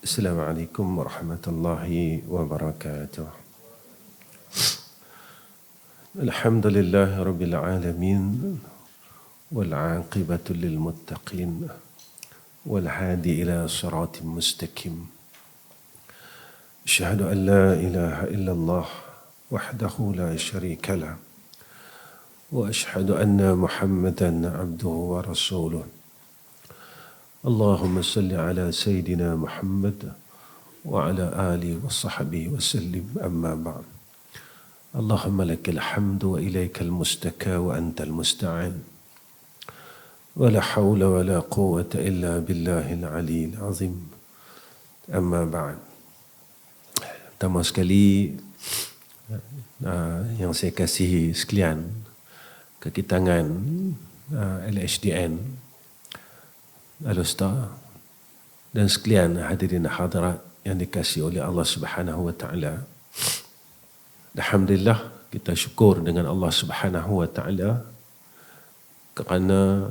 Assalamualaikum warahmatullahi wabarakatuh. Alhamdulillah rabbil alamin wal aqibatu lil muttaqin wal hadi ila siratim mustaqim. Asyhadu an la ilaha illallah wahdahu la syarika lah wa asyhadu anna Muhammadan abduhu wa rasuluh. Allahumma salli ala Sayyidina Muhammad wa ala alihi wa sahbihi wa sallim amma ba'd. Allahumma lakal hamdu wa ilaikal mustaka wa antal musta'an. Wa la hawla wa la quwwata illa billahil aliyyil azim. Amma ba'd. Pertama sekali yang saya kasihi sekalian, kekitangan LHDN, Al-Ustaz dan sekalian hadirin hadirat yang dikasihi oleh Allah Subhanahu wa taala. Alhamdulillah, kita syukur dengan Allah Subhanahu wa taala kerana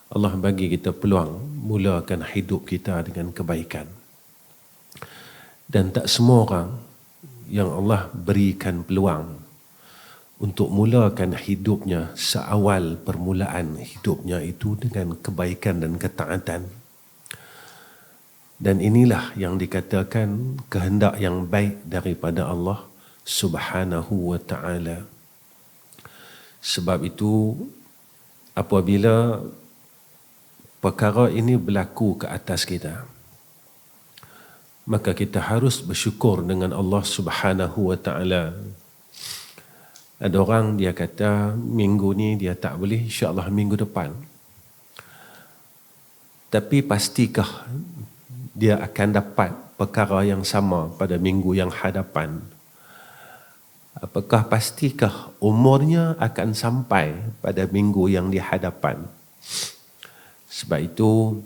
Allah bagi kita peluang mulakan hidup kita dengan kebaikan. Dan tak semua orang yang Allah berikan peluang untuk mulakan hidupnya seawal permulaan hidupnya itu dengan kebaikan dan ketaatan. Dan inilah yang dikatakan kehendak yang baik daripada Allah Subhanahu wa ta'ala. Sebab itu apabila perkara ini berlaku ke atas kita, maka kita harus bersyukur dengan Allah Subhanahu wa ta'ala. Ada orang dia kata minggu ni dia tak boleh, insya-Allah minggu depan. Tapi pastikah dia akan dapat perkara yang sama pada minggu yang hadapan? Apakah pastikah umurnya akan sampai pada minggu yang di hadapan? Sebab itu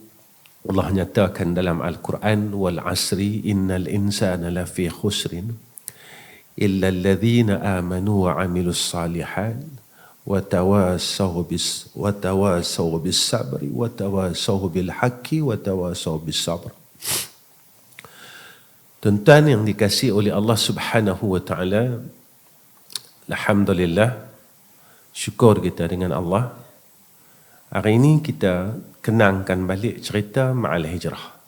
Allah nyatakan dalam Al-Quran, wal asri innal insana lafi khusrin illa alladhina amanu wa amilus salihat wa tawasaw bis sabri wa tawasaw bil haqqi wa tawasaw bis sabr. Tuan-tuan yang dikasihi oleh Allah Subhanahu wa taala, alhamdulillah, syukur kita dengan Allah. Hari ini kita kenangkan balik cerita Ma'al Hijrah.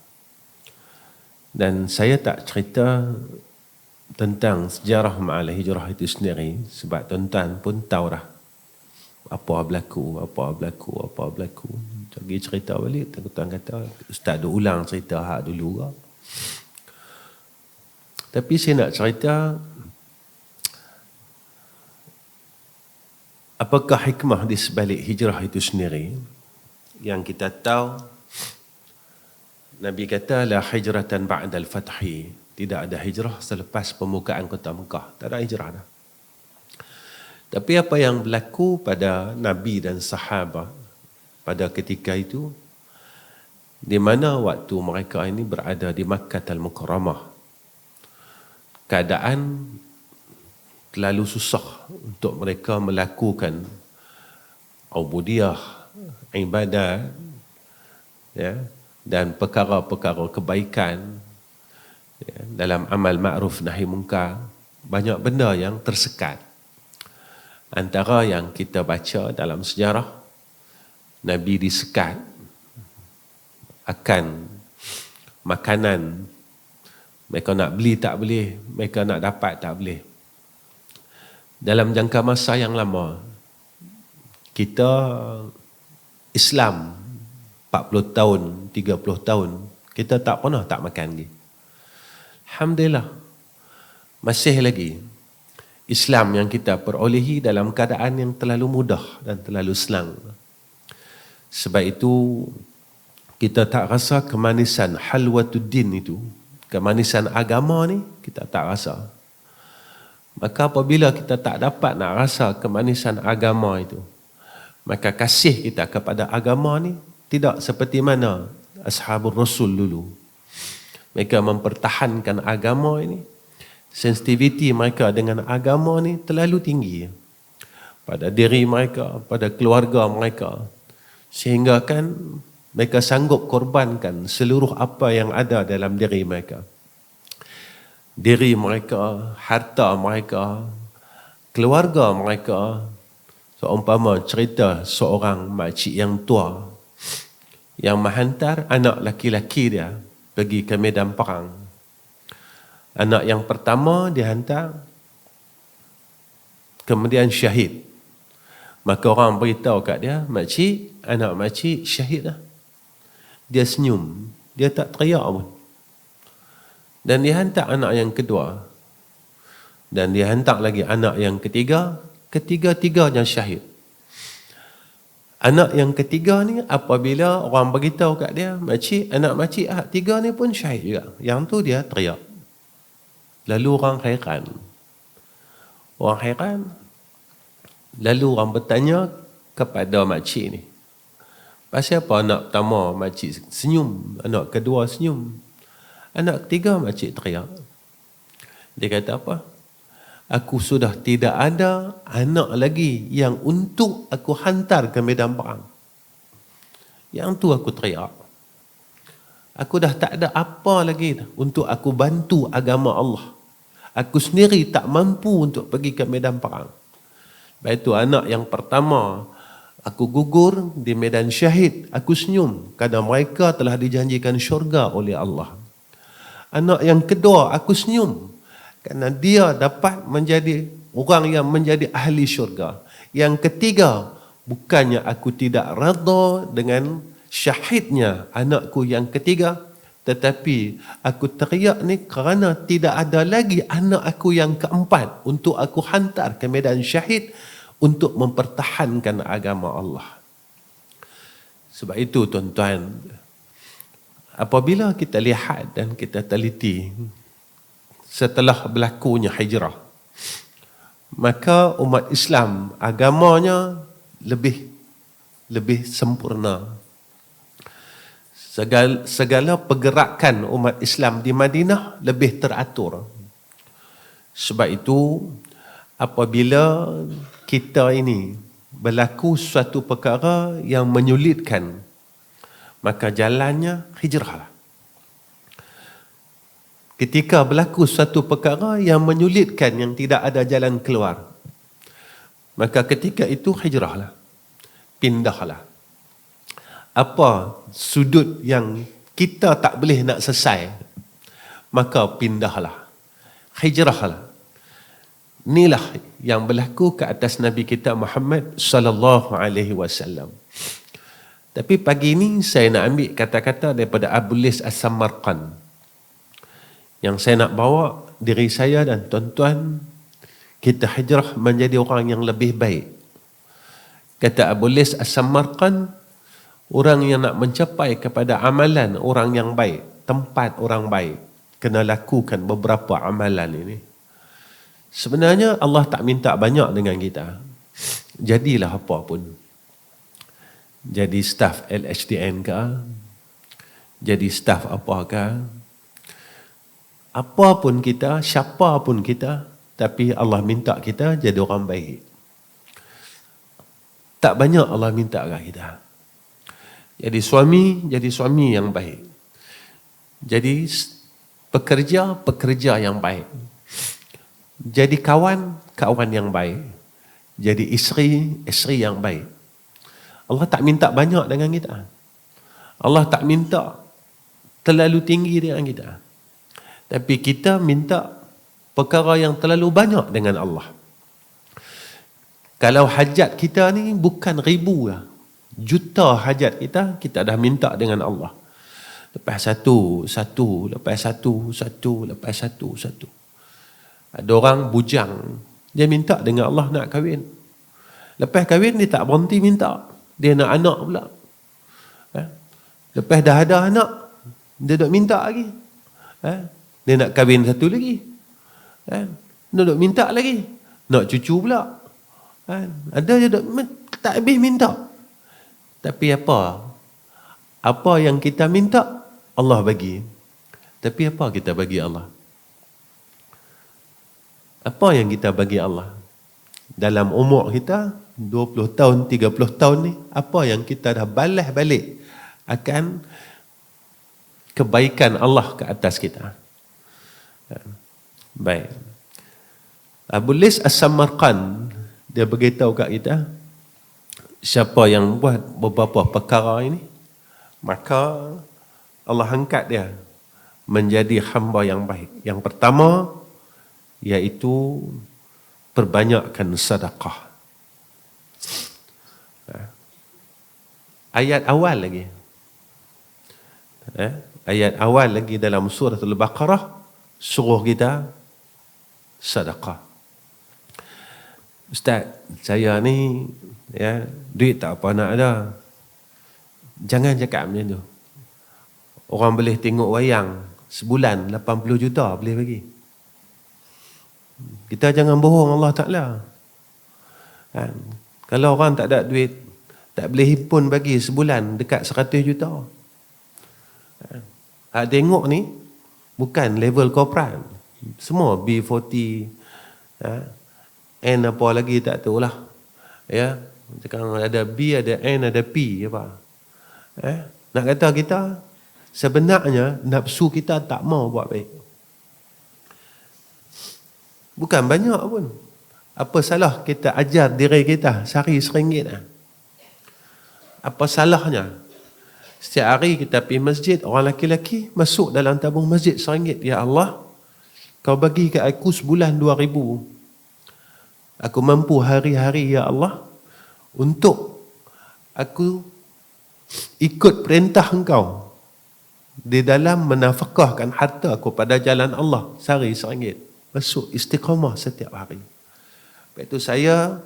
Dan saya tak cerita tentang sejarah Ma'al Hijrah itu sendiri, sebab tuan-tuan pun tahu dah apa berlaku. Jadi cerita balik, tuan-tuan kata ustaz dah ulang cerita hak dulu ke. Tapi saya nak cerita apakah hikmah di sebalik hijrah itu sendiri. Yang kita tahu, Nabi kata la hijratan ba'dal fathi, tidak ada hijrah selepas pembukaan kota Mekah. Tak ada hijrah dah. Tapi apa yang berlaku pada Nabi dan sahabat pada ketika itu, di mana waktu mereka ini berada di Makkah Al-Mukarramah, keadaan terlalu susah untuk mereka melakukan ubudiyah, ibadat, ya, dan perkara-perkara kebaikan, ya, dalam amal ma'ruf nahi munkar. Banyak benda yang tersekat. Antara yang kita baca dalam sejarah, Nabi disekat akan makanan. Mereka nak beli tak boleh, mereka nak dapat tak boleh. Dalam jangka masa yang lama, kita Islam 40 tahun, 30 tahun, kita tak pernah tak makan lagi. Alhamdulillah, masih lagi Islam yang kita perolehi dalam keadaan yang terlalu mudah dan terlalu senang. Sebab itu kita tak rasa kemanisan halwatuddin itu, kemanisan agama ni kita tak rasa. Maka apabila kita tak dapat nak rasa kemanisan agama itu, maka kasih kita kepada agama ni tidak seperti mana Ashabul Rasul dulu. Mereka mempertahankan agama ini. Sensitiviti mereka dengan agama ni terlalu tinggi pada diri mereka, pada keluarga mereka. Sehingga kan Mereka sanggup korbankan seluruh apa yang ada dalam diri mereka. Diri mereka, harta mereka, keluarga mereka. Seumpama cerita seorang makcik yang tua yang menghantar anak laki-laki dia pergi ke medan perang. Anak yang pertama dihantar, kemudian syahid. Maka orang beritahu kat dia, makcik, anak makcik syahid lah. Dia senyum, dia tak teriak pun. Dan dia hantar anak yang kedua. Dan dia hantar lagi anak yang ketiga, ketiga-tiganya syahid. Anak yang ketiga ni apabila orang beritahu kat dia, makcik, anak makcik tiga ni pun syahid juga. Yang tu dia teriak. Lalu orang hairan. Orang hairan. Lalu orang bertanya kepada makcik ni, pasal apa anak pertama makcik senyum, anak kedua senyum, anak ketiga makcik teriak? Dia kata apa? Aku sudah tidak ada anak lagi yang untuk aku hantar ke medan perang. Yang tu aku teriak. Aku dah tak ada apa lagi untuk aku bantu agama Allah. Aku sendiri tak mampu untuk pergi ke medan perang. Baik itu anak yang pertama, aku gugur di medan syahid. Aku senyum kerana mereka telah dijanjikan syurga oleh Allah. Anak yang kedua, aku senyum kerana dia dapat menjadi orang yang menjadi ahli syurga. Yang ketiga, bukannya aku tidak redha dengan syahidnya anakku yang ketiga, tetapi aku teriak ni kerana tidak ada lagi anak aku yang keempat untuk aku hantar ke medan syahid untuk mempertahankan agama Allah. Sebab itu tuan-tuan, apabila kita lihat dan kita teliti setelah berlakunya hijrah, maka umat Islam agamanya lebih sempurna. Segala pergerakan umat Islam di Madinah lebih teratur. Sebab itu apabila kita ini berlaku suatu perkara yang menyulitkan, maka jalannya hijrahlah. Ketika berlaku suatu perkara yang menyulitkan, yang tidak ada jalan keluar, maka ketika itu hijrahlah. Pindahlah. Apa sudut yang kita tak boleh nak selesai, maka pindahlah. Hijrahlah. Inilah yang berlaku ke atas Nabi kita Muhammad sallallahu alaihi wasallam. Tapi pagi ini saya nak ambil kata-kata daripada Abu Lis As-Samarqand, yang saya nak bawa diri saya dan tuan-tuan kita hijrah menjadi orang yang lebih baik. Kata Abu Lis As-Samarqand, orang yang nak mencapai kepada amalan orang yang baik, tempat orang baik, kena lakukan beberapa amalan ini. Sebenarnya Allah tak minta banyak dengan kita. Jadilah apa pun. Jadi staf LHDN ke, jadi staf apa ke, apa pun kita, siapa pun kita, tapi Allah minta kita jadi orang baik. Tak banyak Allah minta kat kita. Jadi suami yang baik. Jadi pekerja yang baik. Jadi kawan yang baik. Jadi isteri yang baik. Allah tak minta banyak dengan kita. Allah tak minta terlalu tinggi dengan kita. Tapi kita minta perkara yang terlalu banyak dengan Allah. Kalau hajat kita ni bukan ribu lah, juta hajat kita dah minta dengan Allah. Lepas satu. Ada orang bujang, dia minta dengan Allah nak kahwin. Lepas kahwin dia tak berhenti minta, dia nak anak pula. Lepas dah ada anak, dia duk minta lagi. Dia nak kahwin satu lagi. Dia duk minta lagi, nak cucu pula. Ada je duk tak habis minta. Tapi apa yang kita minta Allah bagi. Tapi apa kita bagi Allah? Apa yang kita bagi Allah? Dalam umur kita 20 tahun, 30 tahun ni, apa yang kita dah balas balik akan kebaikan Allah ke atas kita. Baik. Abu Lis As-Samarqand dia beritahu kat kita, siapa yang buat beberapa perkara ini, maka Allah angkat dia menjadi hamba yang baik. Yang pertama iaitu perbanyakkan sedekah. Ayat awal lagi. Ayat awal lagi dalam surah Al-Baqarah suruh kita sedekah. Ustaz, saya ni duit tak apa nak ada. Jangan cakap macam tu. Orang boleh tengok wayang sebulan 80 juta boleh bagi. Kita jangan bohong Allah Ta'ala. Kalau orang tak ada duit, tak boleh himpun bagi sebulan dekat 100 juta. Tengok ni bukan level korporat. Semua B40, N apa lagi tak tahu lah. Sekarang ada B, ada N, ada P apa. Nak kata kita sebenarnya nafsu kita tak mau buat baik. Bukan banyak pun. Apa salah kita ajar diri kita sehari RM1? Apa salahnya setiap hari kita pergi masjid, orang lelaki masuk dalam tabung masjid RM1. Ya Allah, kau bagi ke aku sebulan 2,000. Aku mampu hari-hari ya Allah untuk aku ikut perintah engkau di dalam menafkahkan harta aku pada jalan Allah sehari RM1. Masuk istiqamah setiap hari. Lepas itu saya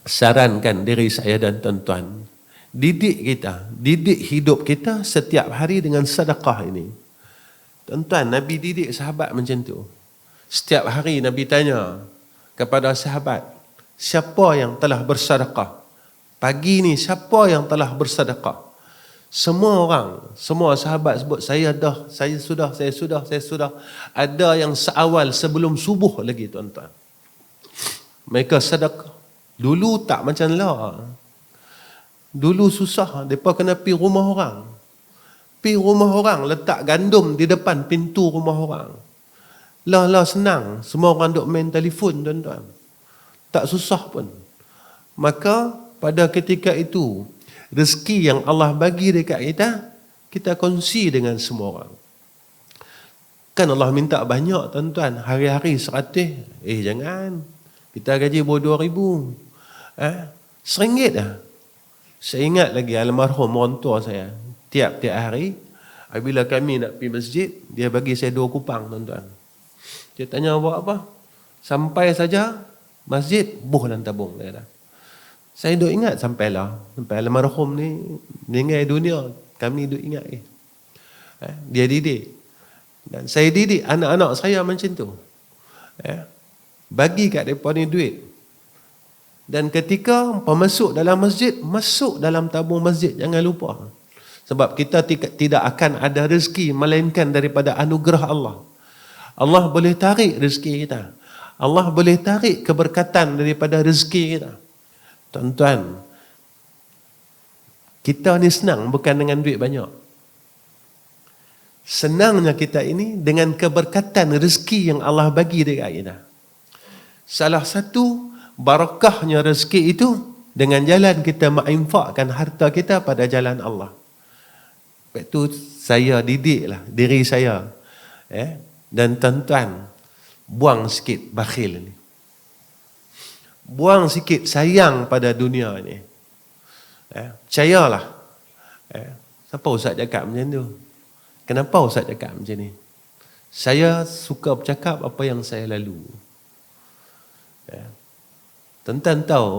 sarankan diri saya dan tuan-tuan, didik hidup kita setiap hari dengan sedekah ini. Tuan-tuan, Nabi didik sahabat macam tu. Setiap hari Nabi tanya kepada sahabat, siapa yang telah bersedekah? Pagi ni siapa yang telah bersedekah? Semua sahabat sebut, saya sudah. Ada yang seawal sebelum subuh lagi, tuan-tuan. Mereka sedekah. Dulu tak macam lah. Dulu susah. Mereka kena pergi rumah orang. Pergi rumah orang, letak gandum di depan pintu rumah orang. Lah senang. Semua orang duk main telefon, tuan-tuan. Tak susah pun. Maka pada ketika itu, rezeki yang Allah bagi dekat kita, kita kongsi dengan semua orang. Kan Allah minta banyak, tuan-tuan. Hari-hari 100. Jangan. Kita gaji baru 2,000. RM1 dah. Saya ingat lagi almarhum orang tua saya. Tiap-tiap hari, bila kami nak pergi masjid, dia bagi saya 2 kupang, tuan-tuan. Dia tanya buat apa? Sampai saja masjid, buh dalam tabung. Saya duk ingat sampai almarhum ni meninggal dunia, kami duk ingat dia didik. Dan saya didik anak-anak saya macam tu. Bagi kat mereka ni duit. Dan ketika masuk dalam masjid, masuk dalam tabung masjid, jangan lupa. Sebab kita tidak akan ada rezeki melainkan daripada anugerah Allah. Allah boleh tarik rezeki kita. Allah boleh tarik keberkatan daripada rezeki kita. Tuan-tuan, kita ni senang bukan dengan duit banyak. Senangnya kita ini dengan keberkatan rezeki yang Allah bagi dekat kita. Salah satu barakahnya rezeki itu dengan jalan kita menginfakkan harta kita pada jalan Allah. Lepas tu saya didiklah diri saya. Dan tuan-tuan, buang sikit bakhil ni. Buang sikit sayang pada dunia ni. Percayalah. Siapa Ustaz cakap macam tu? Kenapa Ustaz cakap macam ni? Saya suka bercakap apa yang saya lalu. Tuan-tuan tahu,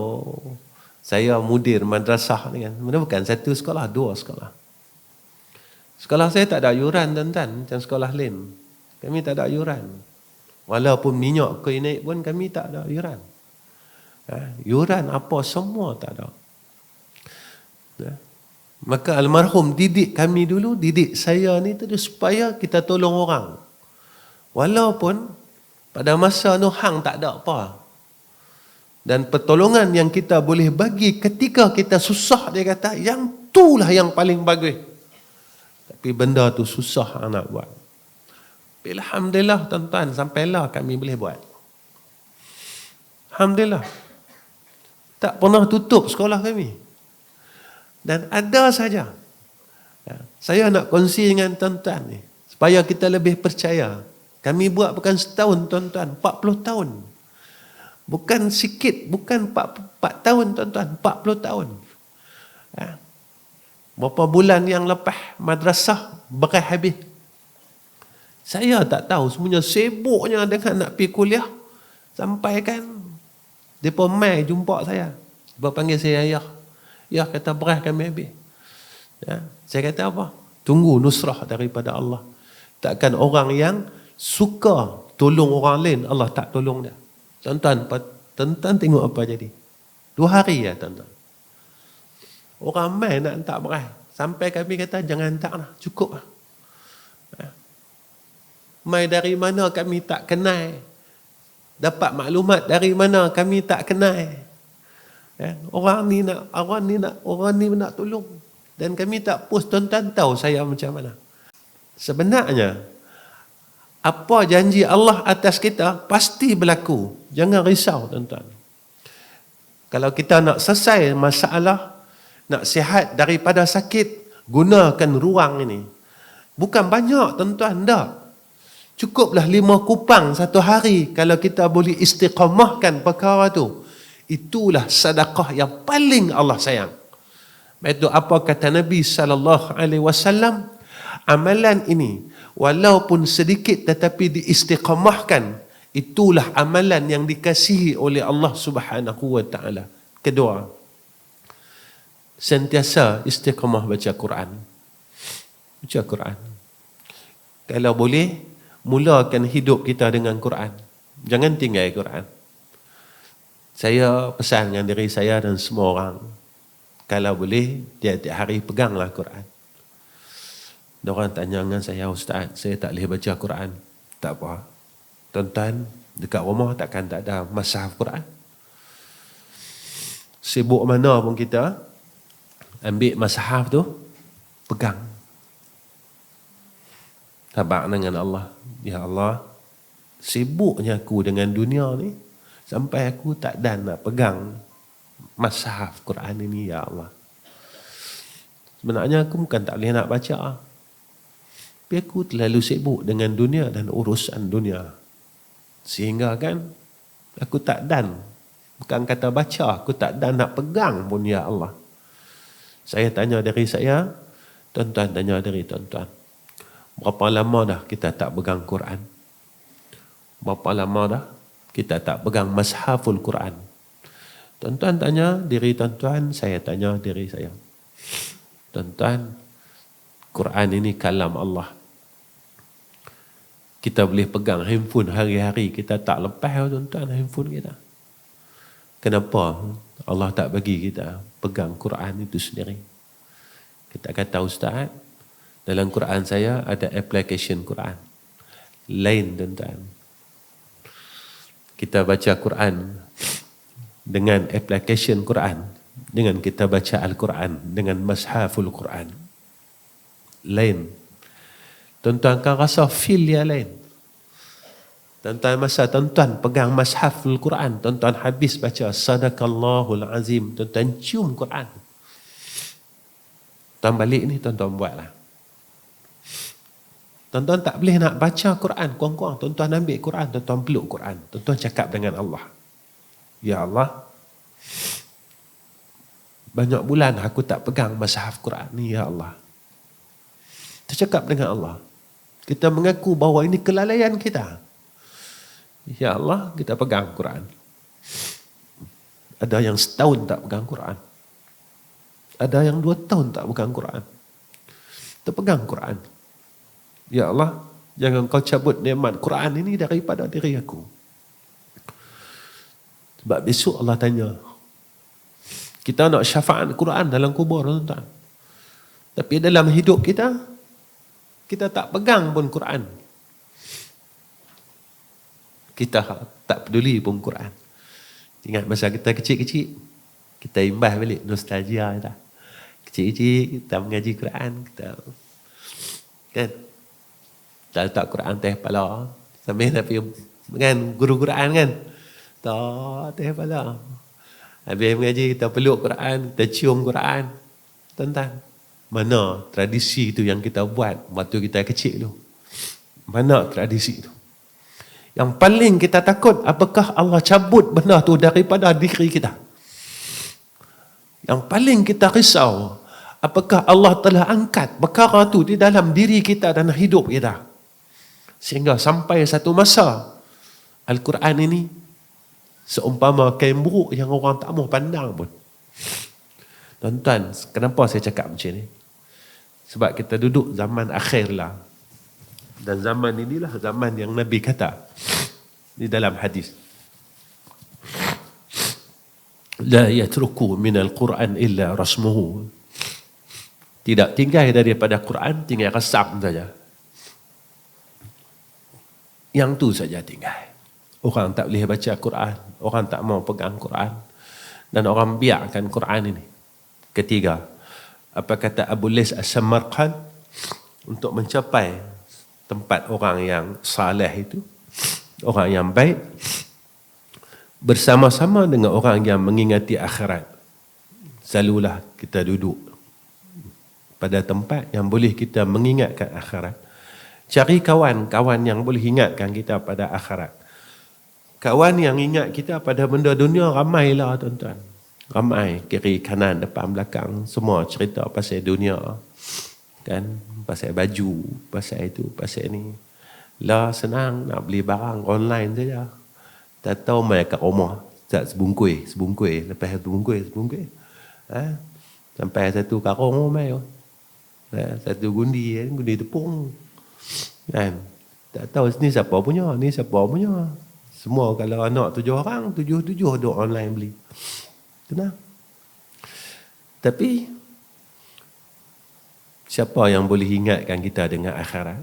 saya mudir madrasah ni kan. Mana bukan satu sekolah, 2 sekolah. Sekolah saya tak ada yuran, tuan-tuan. Macam sekolah lain. Kami tak ada yuran. Walaupun minyak kuih naik pun kami tak ada yuran. Yuran apa semua tak ada. Maka almarhum didik kami dulu, didik saya ni tu supaya kita tolong orang. Walaupun pada masa tu hang tak ada apa. Dan pertolongan yang kita boleh bagi ketika kita susah, dia kata, yang itulah yang paling bagus. Tapi benda tu susah nak buat. Alhamdulillah tuan-tuan, sampailah kami boleh buat. Alhamdulillah. Tak pernah tutup sekolah kami. Dan ada saja. Saya nak kongsi dengan tuan-tuan ni, supaya kita lebih percaya. Kami buat bukan setahun tuan-tuan, 40 tahun. Bukan sikit, bukan 4 tahun tuan-tuan, 40 tahun. Berapa bulan yang lepas madrasah berai habis. Saya tak tahu, semuanya sibuknya dengan nak pergi kuliah. Sampai kan mereka mai jumpa saya. Mereka panggil saya ayah. Ya, kata berai kami habis. Saya kata apa? Tunggu nusrah daripada Allah. Takkan orang yang suka tolong orang lain, Allah tak tolong dia. Tuan-tuan tengok apa jadi. 2 hari ya tuan-tuan. Orang mai nak hantar berai. Sampai kami kata jangan hantar lah, cukup lah. Mai dari mana kami tak kenal. Dapat maklumat dari mana kami tak kenal. Orang ni nak tolong. Dan kami tak post, tuan-tuan tahu saya macam mana. Sebenarnya, apa janji Allah atas kita, pasti berlaku. Jangan risau, tuan-tuan. Kalau kita nak selesai masalah, nak sihat daripada sakit, gunakan ruang ini. Bukan banyak, tuan-tuan, tak. Cukuplah 5 kupang satu hari, kalau kita boleh istiqamahkan perkara tu. Itulah sedekah yang paling Allah sayang. Itu apa kata Nabi SAW? Amalan ini, walaupun sedikit tetapi diistiqamahkan, itulah amalan yang dikasihi oleh Allah Subhanahu wa taala. Kedua, sentiasa istiqamah baca Quran. Baca Quran. Kalau boleh, mulakan hidup kita dengan Quran. Jangan tinggal Quran. Saya pesan dengan diri saya dan semua orang, kalau boleh, tiap-tiap hari peganglah Quran. Diorang tanya dengan saya, Ustaz, saya tak boleh baca Quran. Tak apa. Tuan-tuan, dekat rumah takkan tak ada mushaf Quran. Sibuk mana pun kita, ambil mushaf tu, pegang. Tabak dengan Allah. Ya Allah, sibuknya aku dengan dunia ni, sampai aku tak dan nak pegang mushaf Quran ini, ya Allah. Sebenarnya aku bukan tak boleh nak baca, tapi aku terlalu sibuk dengan dunia dan urusan dunia. Sehingga kan, aku tak dan, bukan kata baca, aku tak dan nak pegang pun, ya Allah. Saya tanya diri saya, tuan-tuan tanya diri tuan-tuan. Berapa lama dah kita tak pegang Quran? Berapa lama dah kita tak pegang mushaful Quran? Tuan-tuan tanya diri tuan-tuan, saya tanya diri saya. Tuan-tuan, Quran ini kalam Allah. Kita boleh pegang handphone hari-hari, kita tak lepas tuan-tuan handphone kita. Kenapa Allah tak bagi kita pegang Quran itu sendiri? Kita kata, Ustaz, dalam Quran saya ada application Quran. Lain tuan-tuan. Kita baca Quran dengan application Quran, dengan kita baca Al-Quran, dengan mushaful Quran. Lain. Tuan-tuan kan rasa feel dia lain. Tuan-tuan masa tuan-tuan pegang mushaful Quran, tuan-tuan habis baca Sadaqallahul Azim, tuan-tuan cium Quran. Tuan balik ni, tuan-tuan buatlah. Tuan-tuan tak boleh nak baca Quran kurang-kurang, tuan-tuan ambil Quran, tuan-tuan peluk Quran, tuan-tuan cakap dengan Allah. Ya Allah, banyak bulan aku tak pegang mushaf Quran ni, ya Allah. Kita cakap dengan Allah. Kita mengaku bahawa ini kelalaian kita. Ya Allah, kita pegang Quran. Ada yang setahun tak pegang Quran. Ada yang 2 tahun tak pegang Quran. Kita pegang Quran. Ya Allah, jangan kau cabut nikmat Quran ini daripada diri aku. Sebab besok Allah tanya, kita nak syafaat Quran dalam kubur, tuan-tuan. Tapi dalam hidup kita, kita tak pegang pun Quran. Kita tak peduli pun Quran. Ingat masa kita kecil-kecil, kita imbas balik nostalgia kita. Kecil-kecil kita mengaji Quran, kita kan tak letak Quran atas kepala sambil nak pergi kan guru Quran kan. Tak atas kepala. Habis mengaji kita peluk Quran, kita cium Quran. Tuan-tuan, mana tradisi itu yang kita buat waktu kita kecil tu? Mana tradisi itu? Yang paling kita takut, apakah Allah cabut benda tu daripada diri kita? Yang paling kita risau, apakah Allah telah angkat perkara tu di dalam diri kita dan hidup kita? Sehingga sampai satu masa, Al-Quran ini seumpama kain buruk yang orang tak mau pandang pun. Tuan-tuan, kenapa saya cakap macam ni? Sebab kita duduk zaman akhir lah. Dan zaman inilah zaman yang Nabi kata di dalam hadis. La yatruku minal Quran illa rasmuhu. Tidak tinggal daripada Quran, tinggal rasam saja. Yang tu saja tinggal. Orang tak boleh baca Quran, orang tak mau pegang Quran, dan orang biarkan Quran ini. Ketiga, apa kata Abu Lais As-Samarqand, untuk mencapai tempat orang yang saleh itu, orang yang baik, bersama-sama dengan orang yang mengingati akhirat. Selalulah kita duduk pada tempat yang boleh kita mengingatkan akhirat. Cari kawan-kawan yang boleh ingatkan kita pada akhirat. Kawan yang ingat kita pada benda dunia ramailah tuan-tuan. Ramai, kiri, kanan, depan, belakang, semua cerita pasal dunia. Kan? Pasal baju, pasal itu, pasal ni. Lah senang nak beli barang online saja. Tak tahu mai kat rumah. Tak sebungkui. Lepas sebungkui. Ha? Sampai satu karung mai. Satu gundi tepung. Kan? Tak tahu ni siapa punya, ni siapa punya. Semua kalau anak 7 orang, 7 duk online beli. Tenang. Tapi siapa yang boleh ingatkan kita dengan akhirat?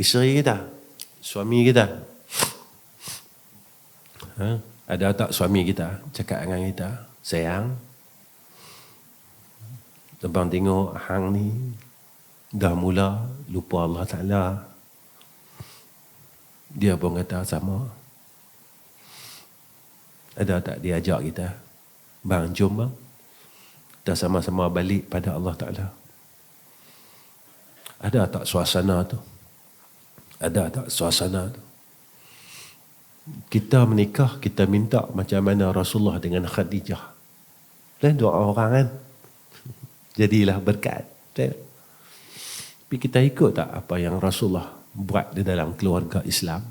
Isteri kita, suami kita. Ada tak suami kita cakap dengan kita, sayang, abang tengok hang ni dah mula lupa Allah Ta'ala. Dia pun kata sama. Ada tak dia ajak kita, bang jom bang, kita sama-sama balik pada Allah Ta'ala. Ada tak suasana tu? Ada tak suasana tu? Kita menikah, kita minta macam mana Rasulullah dengan Khadijah. Dan doa orang kan, jadilah berkat. Tapi kita ikut tak apa yang Rasulullah buat di dalam keluarga Islam?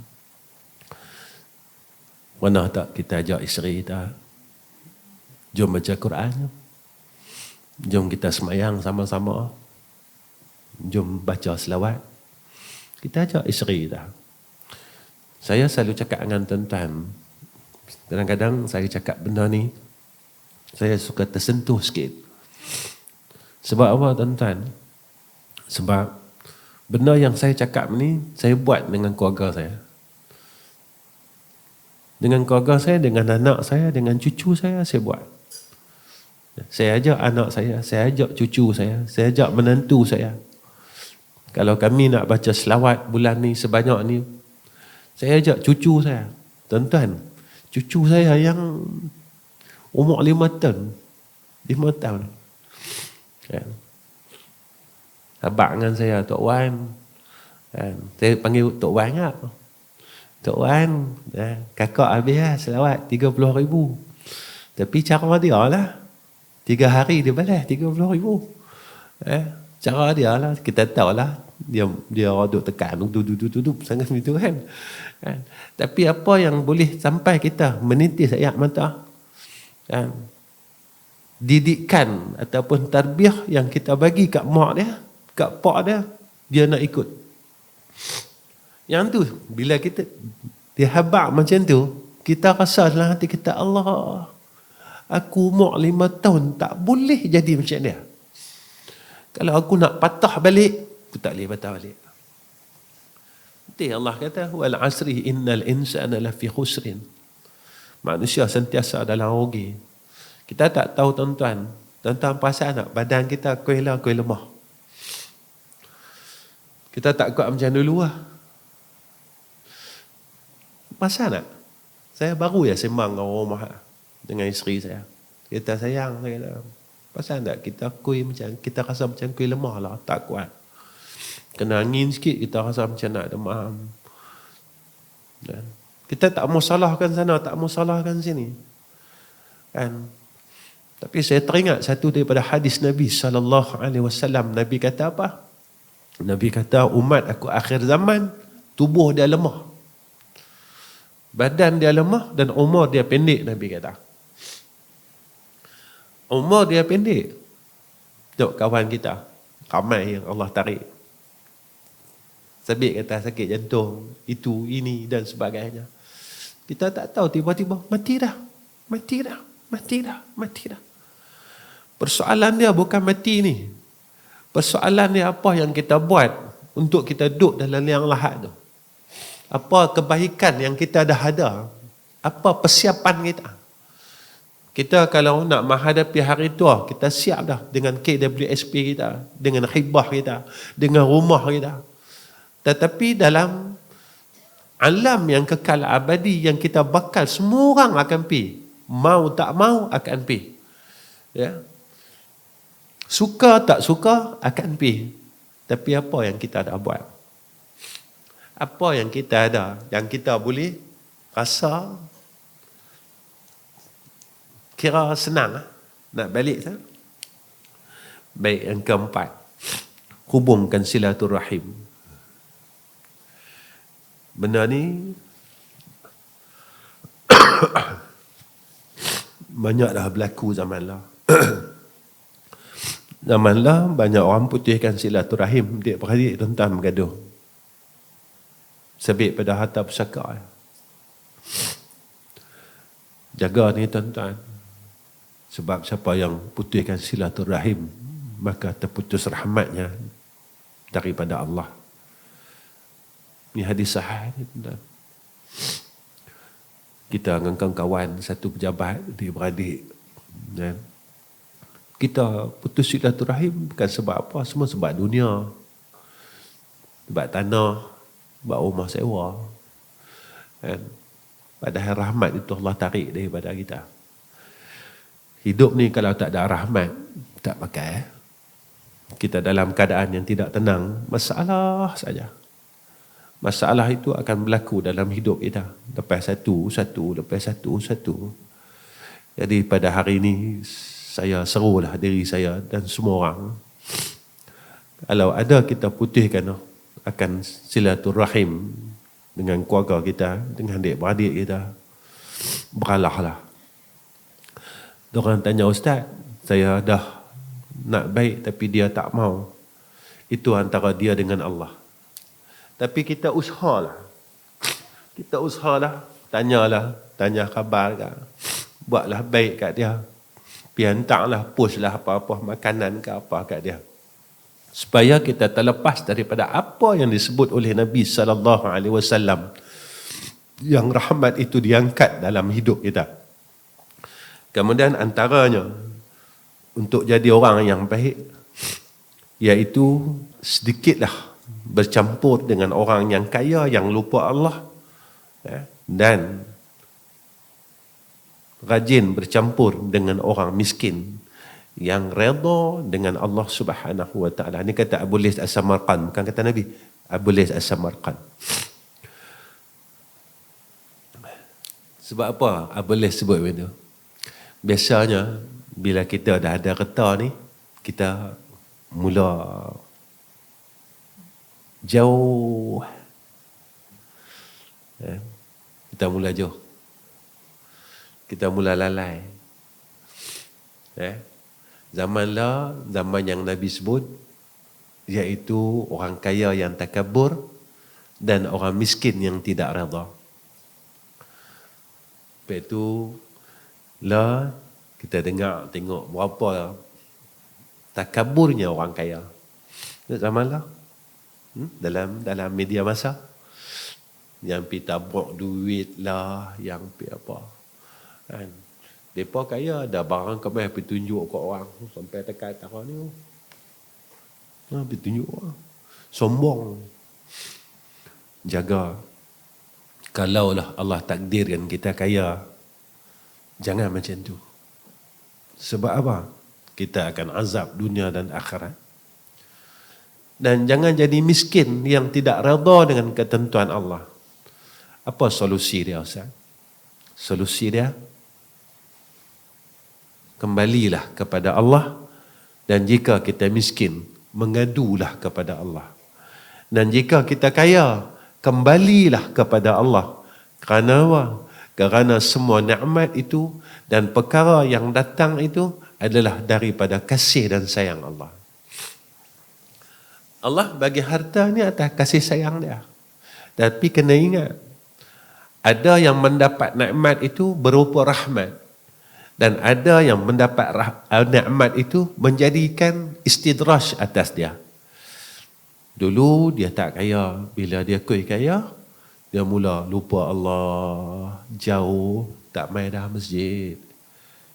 Mana tak kita ajak isteri kita, jom baca Quran, jom kita semayang sama-sama, jom baca selawat. Kita ajak isteri kita. Saya selalu cakap dengan tuan-tuan, kadang-kadang saya cakap benda ni, saya suka tersentuh sikit. Sebab apa tuan-tuan? Sebab benda yang saya cakap ni, saya buat dengan keluarga saya. Dengan keluarga saya, dengan anak saya, dengan cucu saya buat. Saya ajak anak saya ajak cucu saya ajak menantu saya. Kalau kami nak baca selawat bulan ni sebanyak ni, saya ajak cucu saya. Tuan-tuan, cucu saya yang umur 5 tahun. 5 tahun. Kan? Abang dengan saya, Tok Wan. Kan? Saya panggil Tok Wan tak? Tok Wan, kakak habis lah selawat 30,000. Tapi cara dia lah, 3 hari dia balas 30,000. Cara dia lah, kita tahu lah, dia duduk tekan, duduk sangat itu kan. Tapi apa yang boleh sampai kita menitis air mata, kan? Didikan ataupun tarbiyah yang kita bagi kat mak dia, kat pak dia, dia nak ikut. Yang tu, bila kita dihabak macam tu, kita rasa dalam hati kita, Allah, aku umur 5 tahun tak boleh jadi macam dia. Kalau aku nak patah balik, aku tak boleh patah balik. Nanti Allah kata, wal asri innal insana lafi khusrin. Manusia sentiasa dalam rugi. Kita tak tahu tuan-tuan, Tuan-tuan perasan tak? Badan kita kuih lemah. Kita tak kuat macam dulu lah. Perasan tak? Saya baru sembang dengan rumah dengan isteri saya. Kita sayang, saya kata, perasan tak? Kita rasa macam kuih lemah lah, tak kuat. Kena angin sikit, kita rasa macam nak demam. Dan kita tak mau salahkan sana, tak mau salahkan sini. Kan? Tapi saya teringat satu daripada hadis Nabi SAW. Nabi kata apa? Nabi kata, umat aku akhir zaman, tubuh dia lemah. Badan dia lemah dan umur dia pendek, Nabi kata. Umur dia pendek. Tengok kawan kita, ramai yang Allah tarik. Sabit kata sakit jantung, itu, ini dan sebagainya. Kita tak tahu, tiba-tiba mati dah. Persoalan dia bukan mati ni. Persoalan dia apa yang kita buat untuk kita duduk dalam liang lahat tu. Apa kebaikan yang kita dah ada. Apa persiapan kita. Kita kalau nak menghadapi hari tua, kita siap dah dengan KWSP kita, dengan khibah kita, dengan rumah kita. Tetapi dalam alam yang kekal abadi yang kita bakal, semua orang akan pergi. Mau tak mau akan pergi. Ya. Suka tak suka akan pergi. Tapi apa yang kita dah buat? Apa yang kita ada, yang kita boleh rasa kira senang nak balik tak? Baik, yang keempat, hubungkan silaturahim. Benda ni banyak dah berlaku zaman lah. Zaman lah banyak orang putihkan silaturahim. Dia beradik tuan-tuan bergaduh. Sabit pada harta pusaka. Jaga ni tuan-tuan. Sebab siapa yang putihkan silaturahim, maka terputus rahmatnya daripada Allah. Ini hadis sahih ni tuan-tuan. Kita dengan kawan-kawan satu pejabat, dia beradik. Dan kita putus silaturahim bukan sebab apa, semua sebab dunia. Sebab tanah, sebab rumah sewa. Dan padahal rahmat itu Allah tarik daripada kita. Hidup ni kalau tak ada rahmat, tak pakai. Kita dalam keadaan yang tidak tenang, masalah saja. Masalah itu akan berlaku dalam hidup kita. Lepas satu. Jadi pada hari ini, saya serulah diri saya dan semua orang. Kalau ada kita putihkan akan silaturahim dengan keluarga kita, dengan adik-beradik kita, beralahlah. Diorang tanya, Ustaz, saya dah nak baik tapi dia tak mau. Itu antara dia dengan Allah. Tapi kita usahalah. Tanya khabar kat. Buatlah baik kat dia. Hantarlah, pushlah apa-apa makanan ke apa kat dia. Supaya kita terlepas daripada apa yang disebut oleh Nabi SAW. Yang rahmat itu diangkat dalam hidup kita. Kemudian antaranya, untuk jadi orang yang baik, iaitu sedikitlah bercampur dengan orang yang kaya, yang lupa Allah. Dan rajin bercampur dengan orang miskin yang redha dengan Allah Subhanahu wa taala. Ini kata Abu Lis As-Samarqand, bukan kata Nabi. Abu Lis As-Samarqand. Sebab apa Abu Lis sebut begitu? Biasanya bila kita dah ada reta ni, kita mula jauh. Kita mula jauh. Kita mula lalai. Zaman yang Nabi sebut, iaitu orang kaya yang takabur dan orang miskin yang tidak redha. Lepas itu kita tengok berapa takaburnya orang kaya. Zaman lah, dalam media masa, yang pergi tabruk duit lah, yang pergi apa. Mereka kaya, ada barang kemai pergi tunjuk ke orang. Sampai dekat tangan ni. Pergi tunjuk orang. Sombong. Jaga. Kalaulah Allah takdirkan kita kaya, jangan macam tu. Sebab apa? Kita akan azab dunia dan akhirat. Dan jangan jadi miskin yang tidak redha dengan ketentuan Allah. Apa solusi dia, Ustaz? Solusi dia, kembalilah kepada Allah, dan jika kita miskin, mengadulah kepada Allah. Dan jika kita kaya, kembalilah kepada Allah. Kerana apa? Kerana semua nikmat itu dan perkara yang datang itu adalah daripada kasih dan sayang Allah. Allah bagi harta ni atas kasih sayang dia. Tapi kena ingat, ada yang mendapat nikmat itu berupa rahmat. Dan ada yang mendapat nikmat itu menjadikan istidraj atas dia. Dulu dia tak kaya. Bila dia kuih kaya, dia mula lupa Allah. Jauh, tak main dah masjid.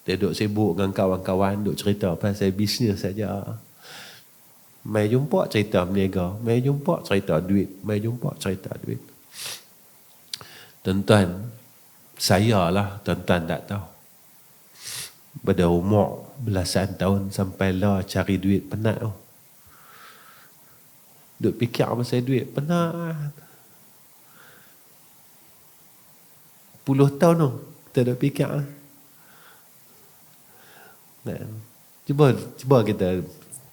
Dia duduk sibuk dengan kawan-kawan, duduk cerita pasal bisnes saja. Mai jumpa cerita berniaga, mai jumpa cerita duit, mai jumpa cerita duit. Tuan-tuan, saya lah tuan-tuan tak tahu. Pada umur belasan tahun sampailah cari duit penat tu. Duk fikir pasal duit penat. 10 tahun tu kita duk fikir. Cuba kita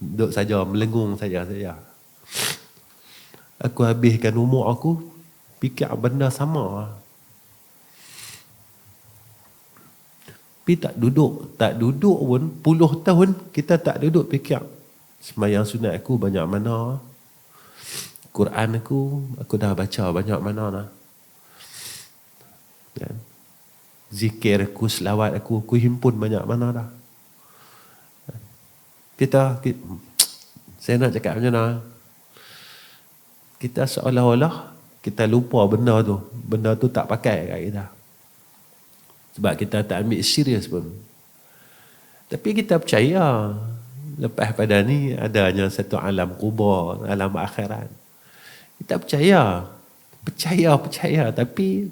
duduk saja, melengung saja. Aku habiskan umur aku fikir benda sama. Tapi tak duduk pun 10 tahun kita tak duduk fikir sembahyang sunat aku banyak mana, Quran aku dah baca banyak mana dah, zikir aku, selawat aku himpun banyak mana dah. Saya nak cakap macam mana, kita seolah-olah kita lupa benda tu tak pakai kat kita. Sebab kita tak ambil serius pun. Tapi kita percaya lepas pada ni adanya satu alam kubur, alam akhirat. Kita percaya, tapi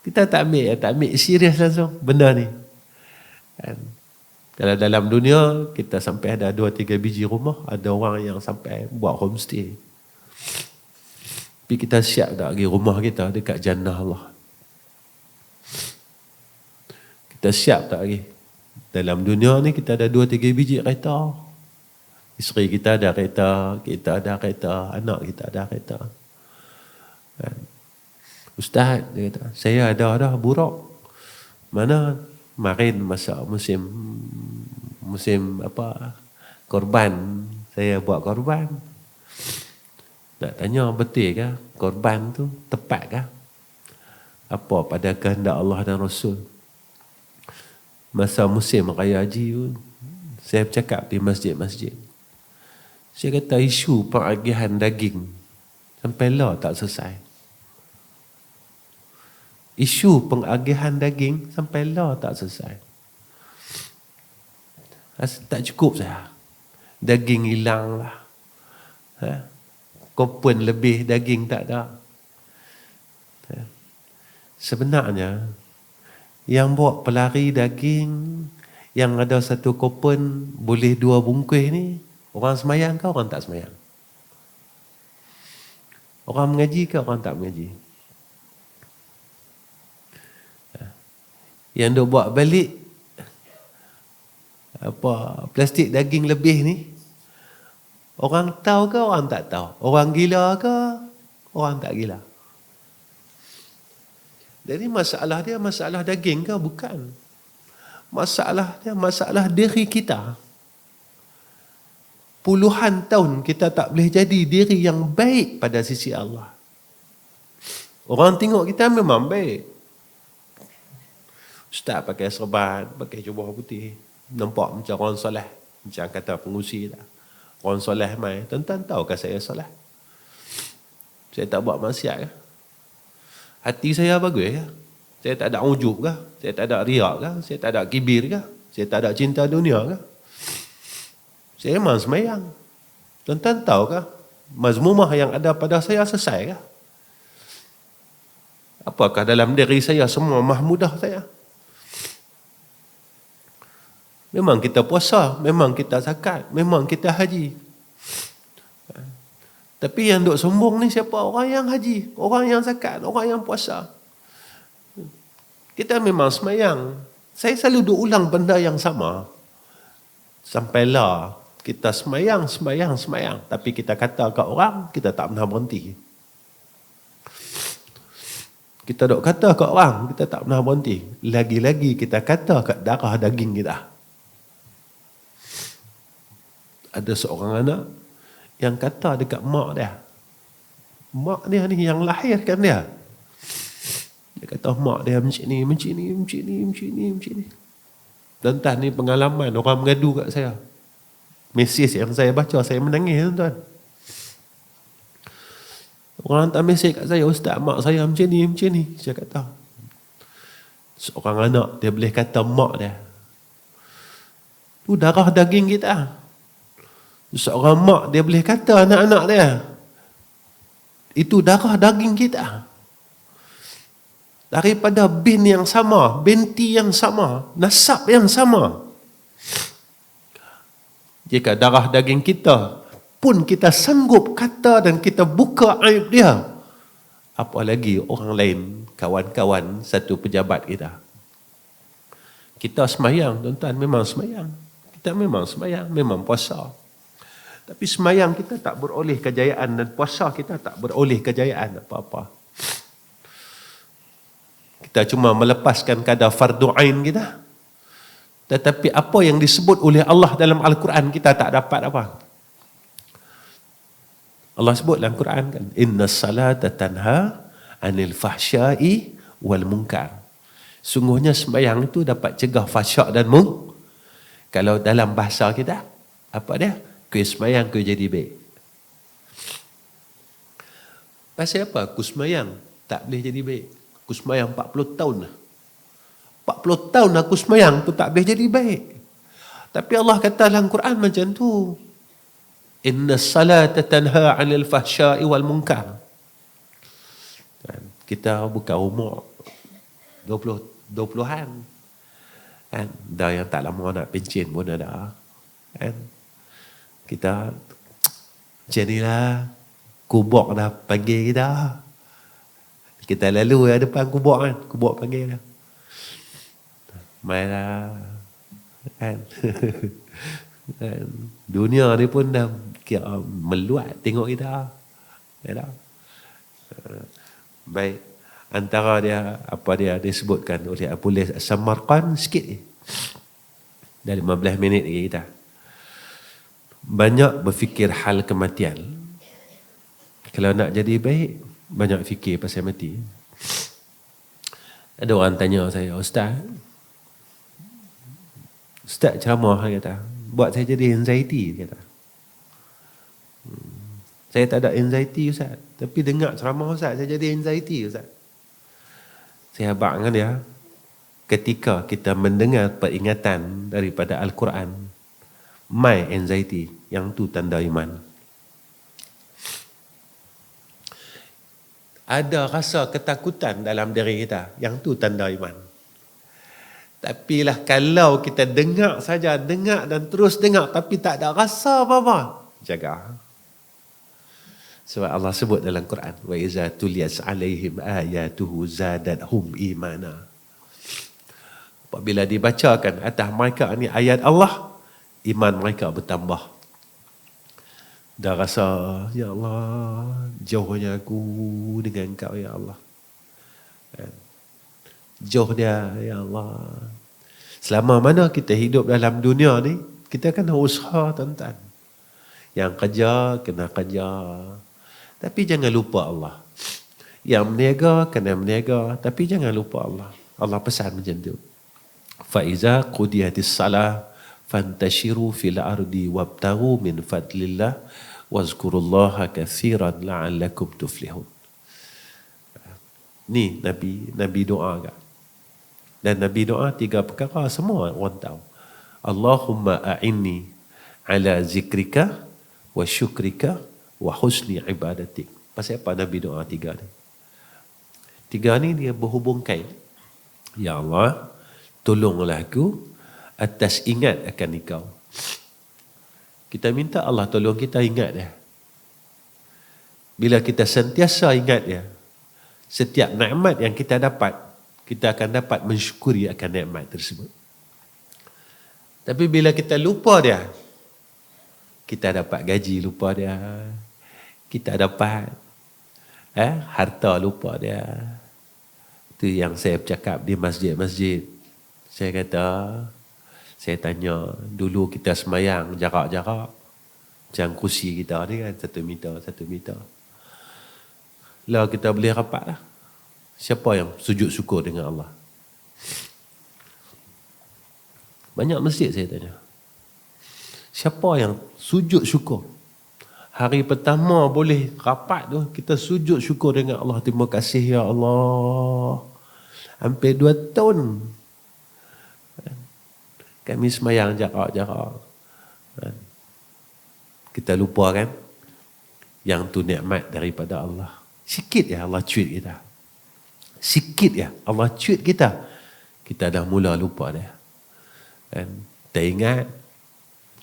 kita tak ambil serius langsung benda ni. Kalau dalam dunia kita sampai ada 2-3 biji rumah, ada orang yang sampai buat homestay. Tapi kita siap tak pergi rumah kita dekat jannah Allah? Kita siap tak lagi? Dalam dunia ni kita ada 2-3 biji kereta. Isteri kita ada kereta, kita ada kereta, anak kita ada kereta. Ustaz, dia kata, saya ada dah buruk. Mana? Kemarin masa musim korban, saya buat korban. Nak tanya betul ke korban tu tepat ke? Apa pada kehendak Allah dan Rasul? Masa musim raya haji, saya bercakap di masjid-masjid. Saya kata isu pengagihan daging sampailah tak selesai. Isu pengagihan daging sampailah tak selesai. Tak cukup saya. Daging hilang lah. Kopun lebih daging tak ada. Sebenarnya yang buat pelari daging yang ada satu kopun boleh 2 bungkus ni, orang semayang ke orang tak semayang? Orang mengaji ke orang tak mengaji? Yang duk buat balik plastik daging lebih ni, orang tahu ke orang tak tahu? Orang gila ke orang tak gila? Jadi masalah dia masalah daging ke? Bukan. Masalah dia masalah diri kita. Puluhan tahun kita tak boleh jadi diri yang baik pada sisi Allah. Orang tengok kita memang baik. Ustaz pakai serban, pakai jubah putih, nampak macam orang soleh. Macam kata pengusi tak. Orang soleh mai, tuan-tuan tahukah saya soleh? Saya tak buat maksiat ke? Hati saya bagus ya. Saya tak ada ujub ke? Saya tak ada riak ke? Saya tak ada kibir ke? Saya tak ada cinta dunia ke? Saya memang semayang. Tuan-tuan tahu ke? Mazmumah yang ada pada saya selesai ke? Apakah dalam diri saya semua mahmudah saya? Memang kita puasa, memang kita zakat, memang kita haji. Tapi yang duk sombong ni siapa? Orang yang haji, orang yang zakat, orang yang puasa. Kita memang semayang. Saya selalu duk ulang benda yang sama. Sampailah kita semayang. Tapi kita kata kat orang, kita tak pernah berhenti. Kita duk kata kat orang, kita tak pernah berhenti. Lagi-lagi kita kata kat darah daging kita. Ada seorang anak yang kata dekat mak dia. Mak dia ni yang lahirkan dia. Dia kata mak dia macam ni. Dan entah ni pengalaman orang mengadu kat saya. Mesej yang saya baca, saya menangis tuan-tuan. Orang hantar mesej kat saya, ustaz mak saya macam ni. Saya kata, seorang anak dia boleh kata mak dia. Tu darah daging kita. Seorang mak dia boleh kata anak-anak dia. Itu darah daging kita. Daripada bin yang sama, binti yang sama, nasab yang sama. Jika darah daging kita pun kita sanggup kata dan kita buka aib dia, apalagi orang lain, kawan-kawan satu pejabat kita. Kita semayang, tuan-tuan, memang semayang. Kita memang semayang, memang puasa. Tapi semayang kita tak beroleh kejayaan dan puasa kita tak beroleh kejayaan apa-apa. Kita cuma melepaskan kadar fardu ain kita. Tetapi apa yang disebut oleh Allah dalam Al-Quran kita tak dapat apa. Allah sebut dalam Quran kan, inna salata tanha anil fahsyai wal munkar. Sungguhnya sembahyang itu dapat cegah fahsyak dan munkar. Kalau dalam bahasa kita, apa dia? Kau sembahyang kau jadi baik. Pasal apa? Aku sembahyang tak boleh jadi baik. Aku sembahyang 40 tahun lah. 40 tahun aku sembahyang tu tak boleh jadi baik. Tapi Allah kata dalam Quran macam tu. Inna salata tanha 'anil fahsya'i wal munkar. Kita bukan umur 20-an. Kan? Dah yang tak lama nak pencen pun ada. Kan? Kita macam ni lah. Kubok dah panggil kita. Kita lalu ya depan kubok kan. Kubok panggil dah. Mainlah. Kan? Dunia ni pun dah kira meluat tengok kita. Ya, baik. Antara dia, apa dia disebutkan oleh Abu Lis Samarqand sikit. Dah 15 minit lagi kita. Banyak berfikir hal kematian. Kalau nak jadi baik, banyak fikir pasal mati. Ada orang tanya saya, Ustaz ceramah, kata, buat saya jadi anxiety, kata. Saya tak ada anxiety, Ustaz. Tapi dengar ceramah Ustaz, saya jadi anxiety, Ustaz. Saya abang dengan dia, ketika kita mendengar peringatan daripada Al-Quran, my anxiety, yang tu tanda iman. Ada rasa ketakutan dalam diri kita, yang tu tanda iman. Tapi lah kalau kita dengar saja, dengar dan terus dengar, tapi tak ada rasa apa-apa, jaga. Sebab Allah sebut dalam Quran, wa iza tuliyat alaihim ayatuhu zadatuhum imana. Apabila dibacakan atas mereka ni ayat Allah, iman mereka bertambah. Dah rasa, ya Allah, jauhnya aku dengan Engkau, ya Allah. Jauh dia, ya Allah. Selama mana kita hidup dalam dunia ni, kita kena usaha, tuan-tuan. Yang kerja, kena kerja. Tapi jangan lupa Allah. Yang berniaga, kena berniaga. Tapi jangan lupa Allah. Allah pesan macam tu. Fa'iza qudiyatis salah fantashiru fil ardi wabtaghu min fadlillah wazkurullaha katsiran la'allakum tuflihun. Ni Nabi doa kan. Dan Nabi doa 3 perkara, semua orang tahu. Allahumma a'inni ala zikrika wa syukrika wa husni ibadatik. Pasal apa Nabi doa 3 ni? 3 ni dia berhubungkan. Ya Allah, tolonglah aku atas ingat akan Engkau. Kita minta Allah tolong kita ingat dia. Bila kita sentiasa ingat dia, setiap nikmat yang kita dapat, kita akan dapat mensyukuri akan nikmat tersebut. Tapi bila kita lupa dia, kita dapat gaji lupa dia, kita dapat harta lupa dia. Itu yang saya bercakap di masjid-masjid. Saya kata, saya tanya, dulu kita semayang jarak-jarak, macam kursi kita ni kan, 1 meter. Lah kita boleh rapat lah. Siapa yang sujud syukur dengan Allah? Banyak masjid saya tanya. Siapa yang sujud syukur? Hari pertama boleh rapat tu, kita sujud syukur dengan Allah. Terima kasih ya Allah. Hampir 2 tahun kami semayang jarak-jarak. Kita lupa kan? Yang tu nikmat daripada Allah. Sikit ya Allah cuit kita. Sikit ya Allah cuit kita. Kita dah mula lupa dia. Dan kita ingat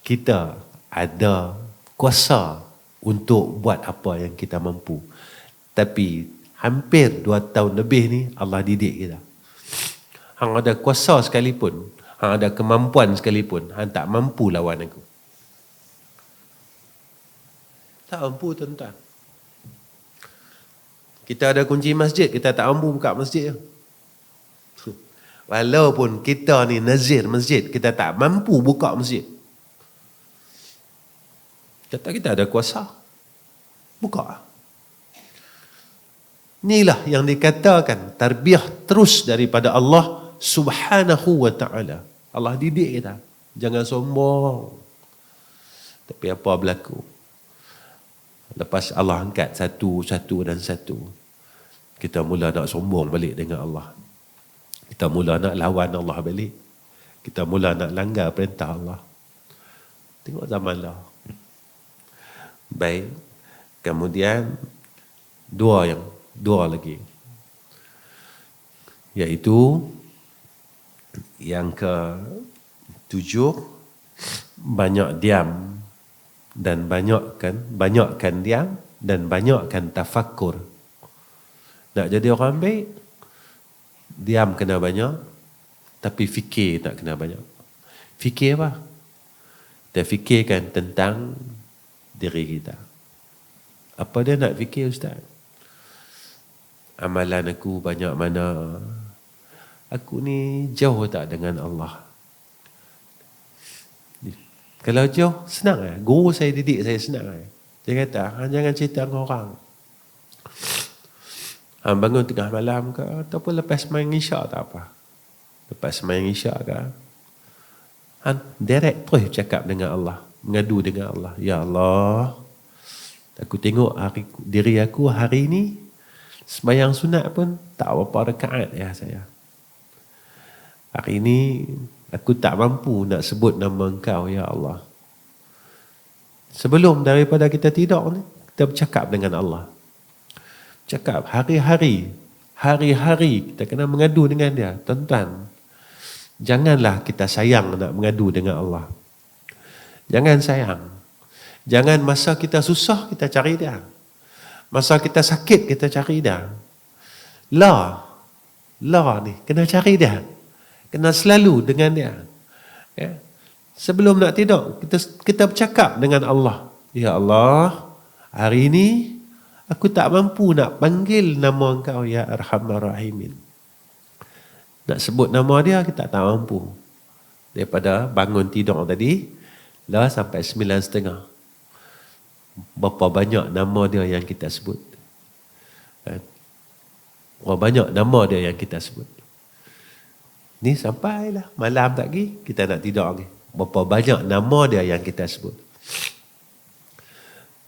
kita ada kuasa untuk buat apa yang kita mampu. Tapi hampir 2 tahun lebih ni Allah didik kita. Hang ada kuasa sekalipun, hang ada kemampuan sekalipun, hang tak mampu lawan aku. Tak mampu tuan-tuan. Kita ada kunci masjid, kita tak mampu buka masjid. Walaupun kita ni nazir masjid, kita tak mampu buka masjid. Kata kita ada kuasa, buka. Inilah yang dikatakan tarbiyah terus daripada Allah Subhanahu wa ta'ala. Allah didik kita, jangan sombong. Tapi apa berlaku? Lepas Allah angkat satu dan satu, kita mula nak sombong balik dengan Allah. Kita mula nak lawan Allah balik. Kita mula nak langgar perintah Allah. Tengok zaman lah. Baik. Kemudian dua lagi. Iaitu yang ke-7, banyak diam dan banyakkan diam dan banyakkan tafakkur. Nak jadi orang baik, diam kena banyak, tapi fikir tak kena banyak. Fikir apa? Kita fikirkan tentang diri kita. Apa dia nak fikir Ustaz? Amalan aku banyak mana? Aku ni jauh tak dengan Allah? Kalau jauh, senang lah. Guru saya didik saya senang lah. Dia kata, jangan cerita dengan orang. Bangun tengah malam ke, ataupun lepas main isyak tak apa. Lepas main isyak ke, direct terus cakap dengan Allah, mengadu dengan Allah. Ya Allah, aku tengok diri aku hari ni, sembahyang sunat pun tak berapa rakaat ya saya. Hari ni aku tak mampu nak sebut nama Engkau ya Allah. Sebelum daripada kita tidur ni, kita bercakap dengan Allah. Cakap hari-hari kita kena mengadu dengan dia. Tuan-tuan, janganlah kita sayang nak mengadu dengan Allah. Jangan sayang. Jangan masa kita susah kita cari dia. Masa kita sakit kita cari dia. La ni kena cari dia. Kena selalu dengan dia. Ya. Sebelum nak tidur, kita bercakap dengan Allah. Ya Allah, hari ini aku tak mampu nak panggil nama Engkau ya Arhamar Rahimin. Nak sebut nama dia kita tak mampu. Daripada bangun tidur tadi lah sampai 9:30. Berapa banyak nama dia yang kita sebut? Berapa banyak nama dia yang kita sebut? Ni sampailah malam tak lagi kita nak tidur lagi. Berapa banyak nama dia yang kita sebut?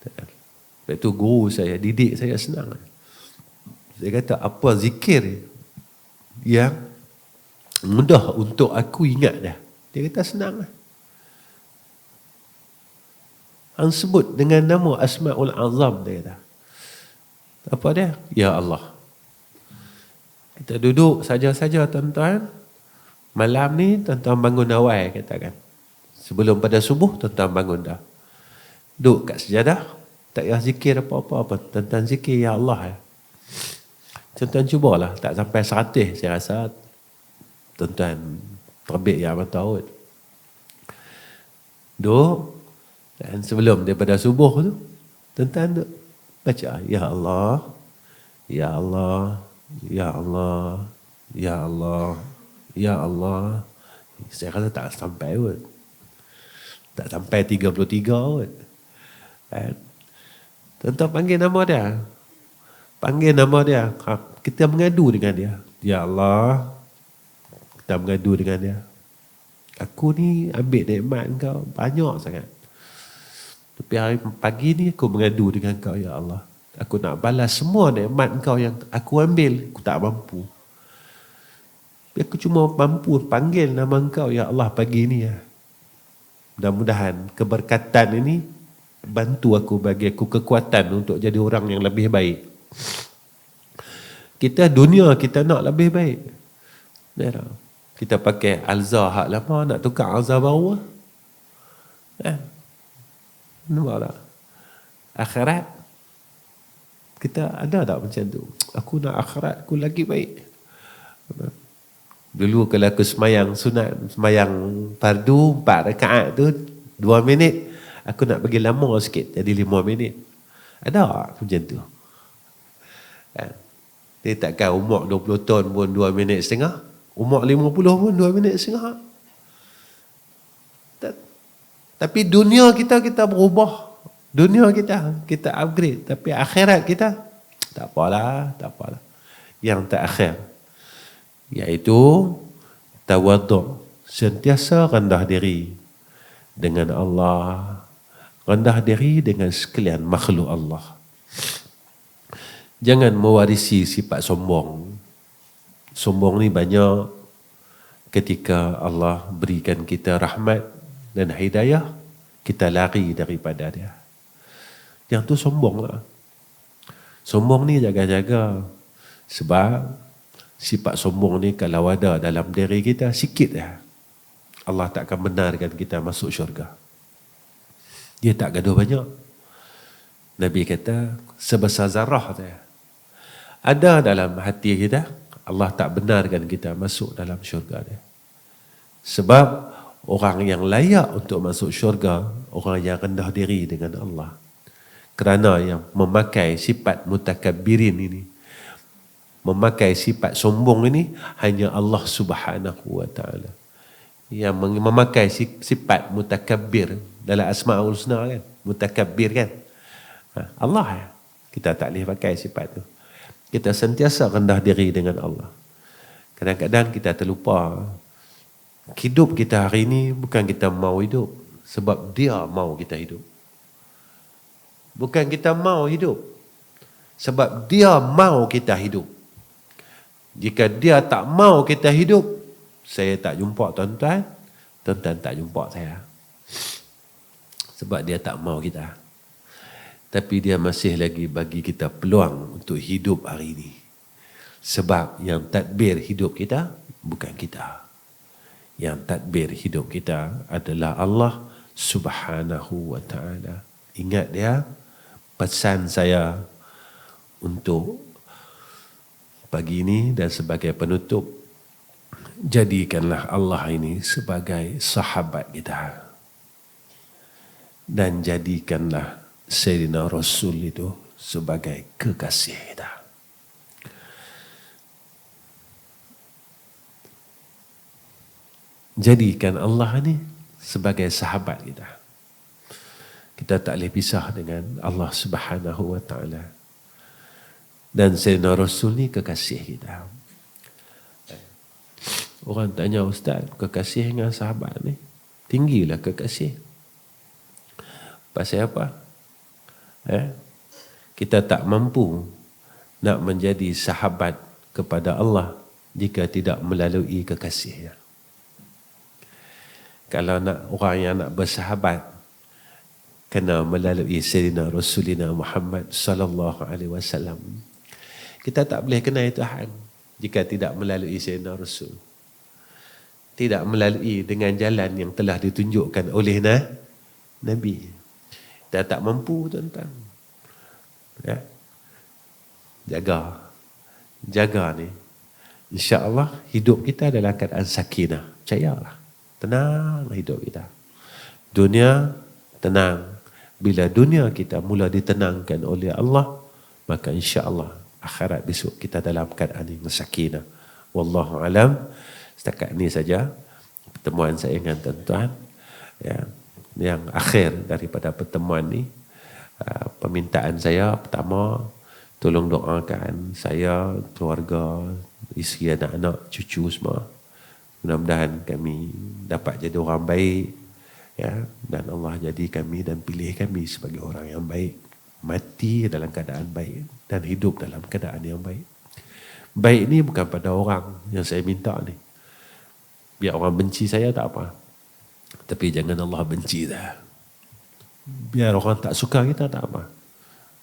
Lepas tu guru saya didik saya senang. Dia kata apa zikir yang mudah untuk aku ingat dah. Dia kata senang lah. Hang sebut dengan nama Asmaul Azam, dia kata. Apa dia? Ya Allah. Kita duduk saja-saja tuan-tuan. Malam ni tuan-tuan bangun awal katakan. Sebelum pada subuh tuan-tuan bangun dah. Duduk kat sejadah. Tak payah zikir apa-apa. Tuan-tuan zikir Ya Allah. Tuan-tuan cubalah. Tak sampai 100 saya rasa. Tuan-tuan terbit yang bertaut. Duduk. Dan sebelum daripada subuh tu. Tuan-tuan duduk. Baca Ya Allah. Ya Allah. Ya Allah. Ya Allah. Ya Allah. Saya rasa tak sampai pun. Tak sampai 33 pun. Tuan-tuan panggil nama dia. Panggil nama dia. Kita mengadu dengan dia. Ya Allah. Kita mengadu dengan dia. Aku ni ambil nikmat kau banyak sangat. Tapi hari pagi ni aku mengadu dengan kau Ya Allah. Aku nak balas semua nikmat kau yang aku ambil. Aku tak mampu. Aku cuma mampu panggil nama kau Ya Allah pagi ni ya. Mudah-mudahan keberkatan ini bantu aku, bagi aku kekuatan untuk jadi orang yang lebih baik. Kita dunia kita nak lebih baik. Kita pakai alza hak lama nak tukar alza baru. Nampak tak? Akhirat kita ada tak macam tu? Aku nak akhirat aku lagi baik. Dulu kalau aku semayang sunat, semayang fardu 4 rakaat tu 2 minit, aku nak bagi lama sikit jadi 5 minit. Ada macam tu. Dia takkan umur 20 tahun pun 2 minit setengah, umur 50 pun 2 minit setengah. Tapi dunia kita berubah. Dunia kita upgrade. Tapi akhirat kita tak apalah. Yang tak akhir, iaitu tawaduk, sentiasa rendah diri dengan Allah, rendah diri dengan sekalian makhluk Allah. Jangan mewarisi sifat sombong. Sombong ni banyak ketika Allah berikan kita rahmat dan hidayah, kita lari daripada dia. Yang tu sombong lah. Sombong ni jaga-jaga. Sebab sifat sombong ni kalau ada dalam diri kita sikit dah, Allah tak akan benarkan kita masuk syurga. Dia tak gaduh banyak. Nabi kata sebesar zarah saja. Ada dalam hati kita, Allah tak benarkan kita masuk dalam syurga dia. Sebab orang yang layak untuk masuk syurga, orang yang rendah diri dengan Allah. Kerana yang memakai sifat mutakabbirin ini, memakai sifat sombong ini hanya Allah Subhanahu wa taala. Yang memakai sifat mutakabbir dalam Asmaul Husna kan, mutakabbir kan. Allah ya. Kita tak boleh pakai sifat tu. Kita sentiasa rendah diri dengan Allah. Kadang-kadang kita terlupa. Hidup kita hari ini bukan kita mau hidup, sebab dia mau kita hidup. Bukan kita mau hidup, sebab dia mau kita hidup. Jika dia tak mau kita hidup, saya tak jumpa tuan-tuan, tuan-tuan tak jumpa saya. Sebab dia tak mau kita. Tapi dia masih lagi bagi kita peluang untuk hidup hari ini. Sebab yang tadbir hidup kita bukan kita. Yang tadbir hidup kita adalah Allah Subhanahu wa ta'ala. Ingat dia, pesan saya untuk pagi ini dan sebagai penutup, jadikanlah Allah ini sebagai sahabat kita. Dan jadikanlah Sayyidina Rasul itu sebagai kekasih kita. Jadikan Allah ini sebagai sahabat kita. Kita tak boleh pisah dengan Allah Subhanahu wa ta'ala. Dan Sayyidina Rasul ni kekasih kita. Orang tanya, Ustaz, kekasih dengan sahabat ni tinggilah kekasih. Pasal apa? Kita tak mampu nak menjadi sahabat kepada Allah jika tidak melalui kekasihnya. Kalau nak orang yang nak bersahabat, kena melalui Sayyidina Rasulina Muhammad sallallahu alaihi wasallam. Kita tak boleh kenal Tuhan jika tidak melalui Sayyidina Rasul. Tidak melalui dengan jalan yang telah ditunjukkan oleh Nabi. Kita tak mampu, tuan-tuan. Ya. Jaga ni. InsyaAllah hidup kita dalam keadaan sakinah. Percayalah. Tenang hidup kita. Dunia tenang. Bila dunia kita mula ditenangkan oleh Allah, maka insya-Allah akhirat besok kita dalam keadaan yang sakinah. Wallahu alam. Setakat ni saja pertemuan saya dengan tuan-tuan. Ya, yang akhir daripada pertemuan ni, permintaan saya pertama, tolong doakan saya, keluarga, isteri, anak-anak, cucu semua. Mudah-mudahan kami dapat jadi orang baik, ya, dan Allah jadi kami dan pilih kami sebagai orang yang baik, mati dalam keadaan baik dan hidup dalam keadaan yang baik. Baik ni bukan pada orang yang saya minta ni. Biar orang benci saya tak apa, tapi jangan Allah benci dah. Biar orang tak suka kita tak apa,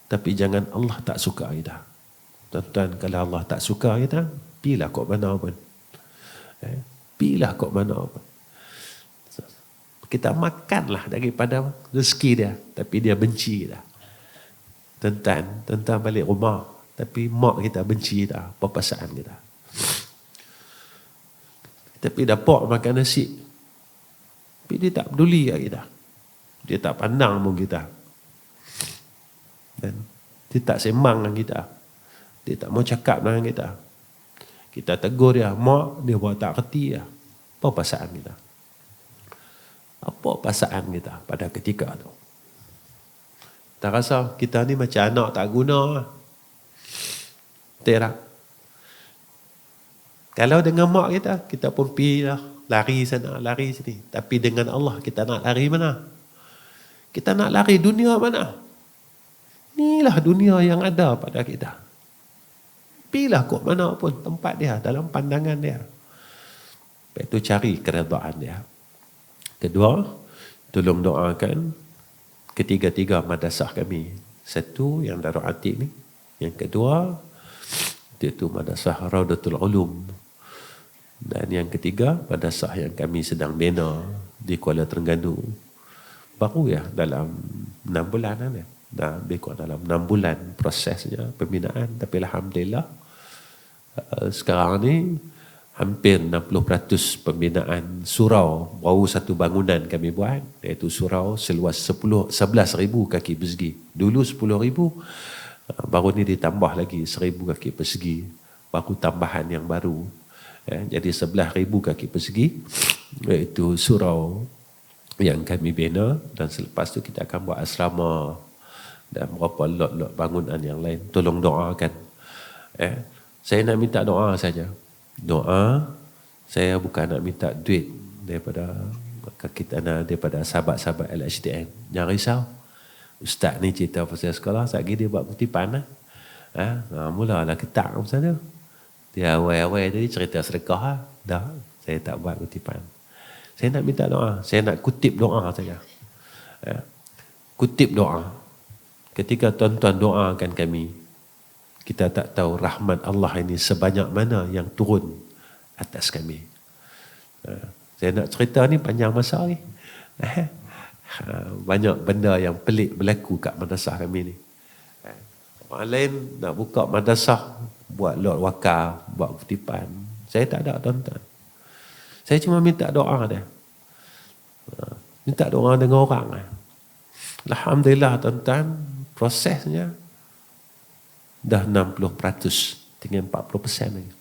tapi jangan Allah tak suka kita. Tuan-tuan, kalau Allah tak suka kita, pilah kok mana pun. Pilah kok mana pun. Kita makanlah daripada rezeki dia, tapi dia benci kita. Tuan-tuan balik rumah, tapi mak kita benci kita, perasaan kita. Tapi dapat makan nasi, tapi dia tak peduli kat kita. Dia tak pandang pun kita. Dan dia tak sembang dengan kita. Dia tak mau cakap dengan kita. Kita tegur dia, mak, dia buat tak kerti lah. Apa perasaan kita? Apa perasaan kita pada ketika tu? Tak rasa kita ni macam anak tak guna. Terak. Kalau dengan mak kita pun pergi lah. Lari sana, lari sini. Tapi dengan Allah, kita nak lari mana? Kita nak lari dunia mana? Inilah dunia yang ada pada kita. Pilah kok mana pun tempat dia, dalam pandangan dia. Lepas itu cari keredaan dia. Kedua, tolong doakan ketiga-tiga madrasah kami. Satu yang Darul Atiq ni. Yang kedua, iaitu Madrasah Raudatul Ulum. Dan yang ketiga, madrasah yang kami sedang bina di Kuala Terengganu. Baru ya, dalam 6 bulan kan ya. Dah lebih kurang dalam 6 bulan prosesnya pembinaan. Tapi Alhamdulillah, sekarang ni hampir 60% pembinaan surau. Baru satu bangunan kami buat, iaitu surau seluas 11,000 kaki persegi. Dulu 10,000, baru ni ditambah lagi 1,000 kaki persegi. Baru tambahan yang baru. Jadi 11,000 kaki persegi, iaitu surau yang kami bina. Dan selepas tu kita akan buat asrama dan beberapa lot-lot bangunan yang lain. Tolong doakan. Saya nak minta doa saja. Doa, saya bukan nak minta duit daripada kita, daripada sahabat-sahabat LHDN. Jangan risau. Ustaz ni cerita pasal sekolah, saat dia buat kutipan lah. Mulalah ketak pasal tu. Dia awal-awal tadi cerita sedekah lah. Dah, saya tak buat kutipan. Saya nak minta doa. Saya nak kutip doa saja. Kutip doa. Ketika tuan-tuan doakan kami, kita tak tahu rahmat Allah ini sebanyak mana yang turun atas kami. Saya nak cerita ni panjang masa ni. Banyak benda yang pelik berlaku kat madrasah kami ni. Orang lain nak buka madrasah, buat lot wakaf, buat kutipan. Saya tak ada, tuan-tuan. Saya cuma minta doa dia. Minta doa dengan orang. Alhamdulillah, tuan-tuan, prosesnya dah 60%, tinggal 40% lagi.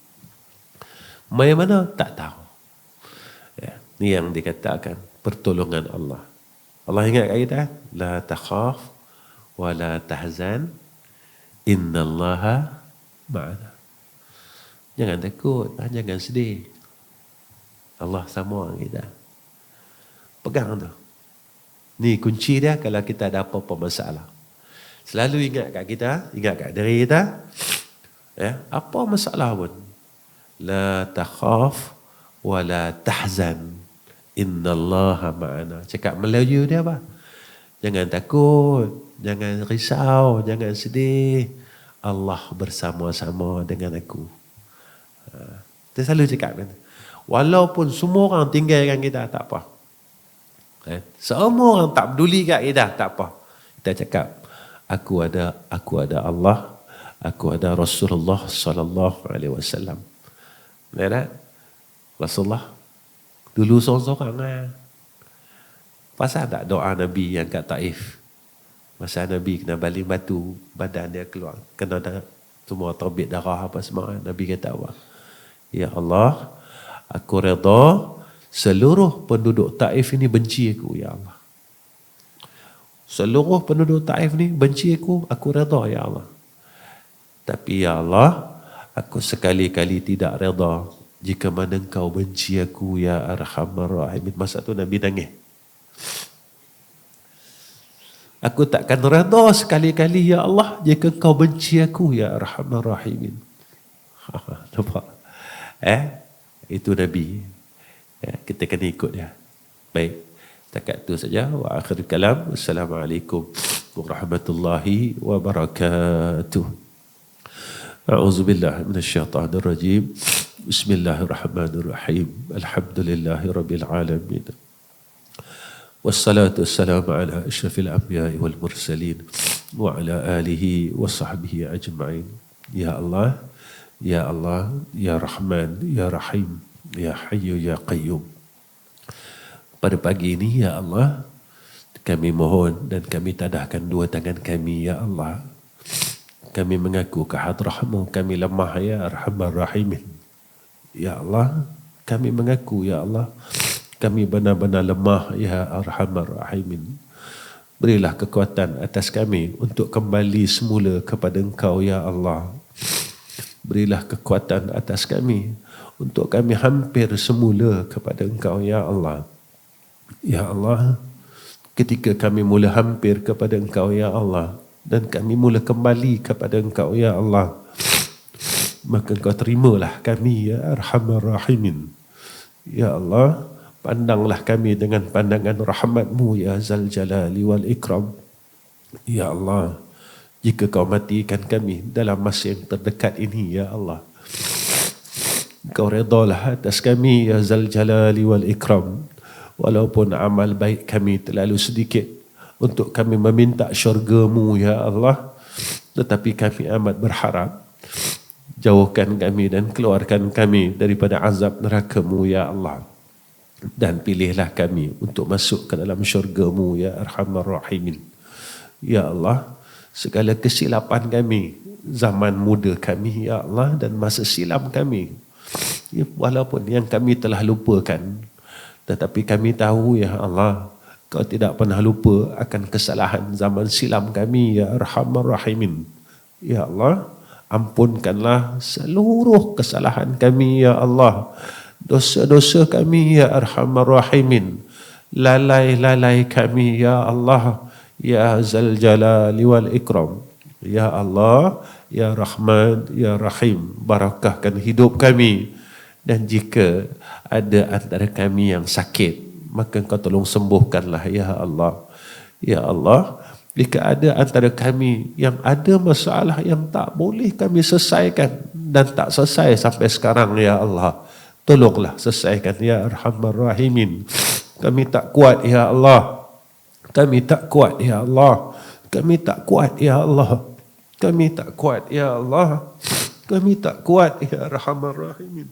Mai mana? Tak tahu. Ni yang dikatakan pertolongan Allah. Allah ingat kat kita, la takhaf wa la tahzan, innallaha ma'ana. Jangan takut, jangan sedih. Allah sama dengan kita. Pegang tu. Ni kunci dia kalau kita ada apa-apa masalah. Selalu ingat kat kita, ingat kat diri kita, apa masalah pun, La takhaf wa la tahzan. Innallaha ma'ana. Cakap Melayu dia apa? Jangan takut, jangan risau, jangan sedih. Allah bersama-sama dengan aku. Dia selalu cakap kan. Walaupun semua orang tinggalkan kita, tak apa. Semua orang tak peduli kat kita, tak apa. Kita cakap, aku ada Allah, aku ada Rasulullah sallallahu alaihi wasallam. Benar? Rasulullah dulu seorang-seorang. Pasal tak doa Nabi yang kat Taif? Masa Nabi kena baling batu, badan dia keluar, kena semua terbit darah apa semua. Nabi kata apa? Ya Allah, aku redha seluruh penduduk Taif ini benci aku, ya Allah. Seluruh penduduk Taif ni benci aku redha, ya Allah. Tapi ya Allah, aku sekali-kali tidak redha jika mana engkau benci aku, ya Arhamar Rahimin. Masa tu Nabi nangis. Aku takkan redha sekali-kali, ya Allah, jika engkau benci aku, ya Arhamar Rahimin. Nampak? Itu Nabi. Kita kena ikut dia. Baik. Setakat itu saja. Wa akhir kalam. Wassalamualaikum warahmatullahi wabarakatuh. A'udzubillah minasyaitanir rajim. Bismillahirrahmanirrahim. Alhamdulillahi rabbil alamin. Wassalatu wassalamu ala asyrafil anbiya'i wal mursalin wa ala alihi wa sahbihi ajma'in. Ya Allah, ya Allah, ya Rahman, ya Rahim, ya Hayyu, ya Qayyum. Pada pagi ini, ya Allah, kami mohon dan kami tadahkan dua tangan kami, ya Allah. Kami mengaku ke hadrah-Mu, kami lemah, ya Arhamar Rahimin. Ya Allah, kami mengaku, ya Allah, kami benar-benar lemah, ya Arhamar Rahimin. Berilah kekuatan atas kami untuk kembali semula kepada Engkau, ya Allah. Berilah kekuatan atas kami untuk kami hampir semula kepada Engkau, ya Allah. Ya Allah, ketika kami mula hampir kepada Engkau, ya Allah, dan kami mula kembali kepada Engkau, ya Allah, maka Engkau terimalah kami, ya Arhamar Rahimin. Ya Allah, pandanglah kami dengan pandangan rahmat-Mu, ya Zal Jalali wal Ikram. Ya Allah, jika Kau matikan kami dalam masa yang terdekat ini, ya Allah, Kau redalah atas kami, ya Zal Jalali wal Ikram. Walaupun amal baik kami terlalu sedikit untuk kami meminta syurga-Mu, ya Allah, tetapi kami amat berharap jauhkan kami dan keluarkan kami daripada azab neraka-Mu, ya Allah. Dan pilihlah kami untuk masuk ke dalam syurga-Mu, ya Arhamar Rahimin. Ya Allah, segala kesilapan kami, zaman muda kami, ya Allah, dan masa silam kami, walaupun yang kami telah lupakan, tetapi kami tahu, ya Allah, Kau tidak pernah lupa akan kesalahan zaman silam kami, ya Arhamar Rahimin. Ya Allah, ampunkanlah seluruh kesalahan kami, ya Allah. Dosa-dosa kami, ya Arhamar Rahimin. Lalai-lalai kami, ya Allah, ya Zal Jalali wal Ikram. Ya Allah, ya Rahman, ya Rahim, barakahkan hidup kami. Dan jika ada antara kami yang sakit, maka Engkau tolong sembuhkanlah, ya Allah. Ya Allah, jika ada antara kami yang ada masalah yang tak boleh kami selesaikan dan tak selesai sampai sekarang, ya Allah, tolonglah selesaikan, ya Arhamar Rahimin. Kami tak kuat, ya Allah. Kami tak kuat, ya Allah. Kami tak kuat, ya Allah. Kami tak kuat, ya Allah. Kami tak kuat, ya Arhamar Rahimin.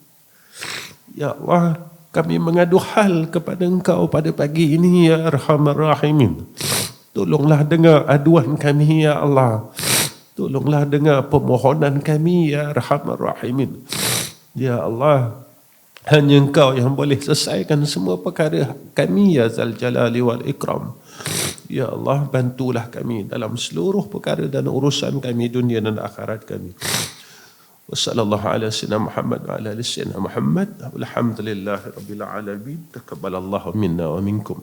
Ya Allah, kami mengadu hal kepada Engkau pada pagi ini, ya Arhamar Rahimin. Tolonglah dengar aduan kami, ya Allah. Tolonglah dengar permohonan kami, ya Arhamar Rahimin. Ya Allah, hanya Engkau yang boleh selesaikan semua perkara kami, ya Zal Jalali wal Ikram. Ya Allah, bantulah kami dalam seluruh perkara dan urusan kami dunia dan akhirat kami. Wassallallahu ala sayyidina Muhammad wa ala ali sayyidina Muhammad. Alhamdulillahi rabbil alamin. Taqabbalallahu minna wa minkum.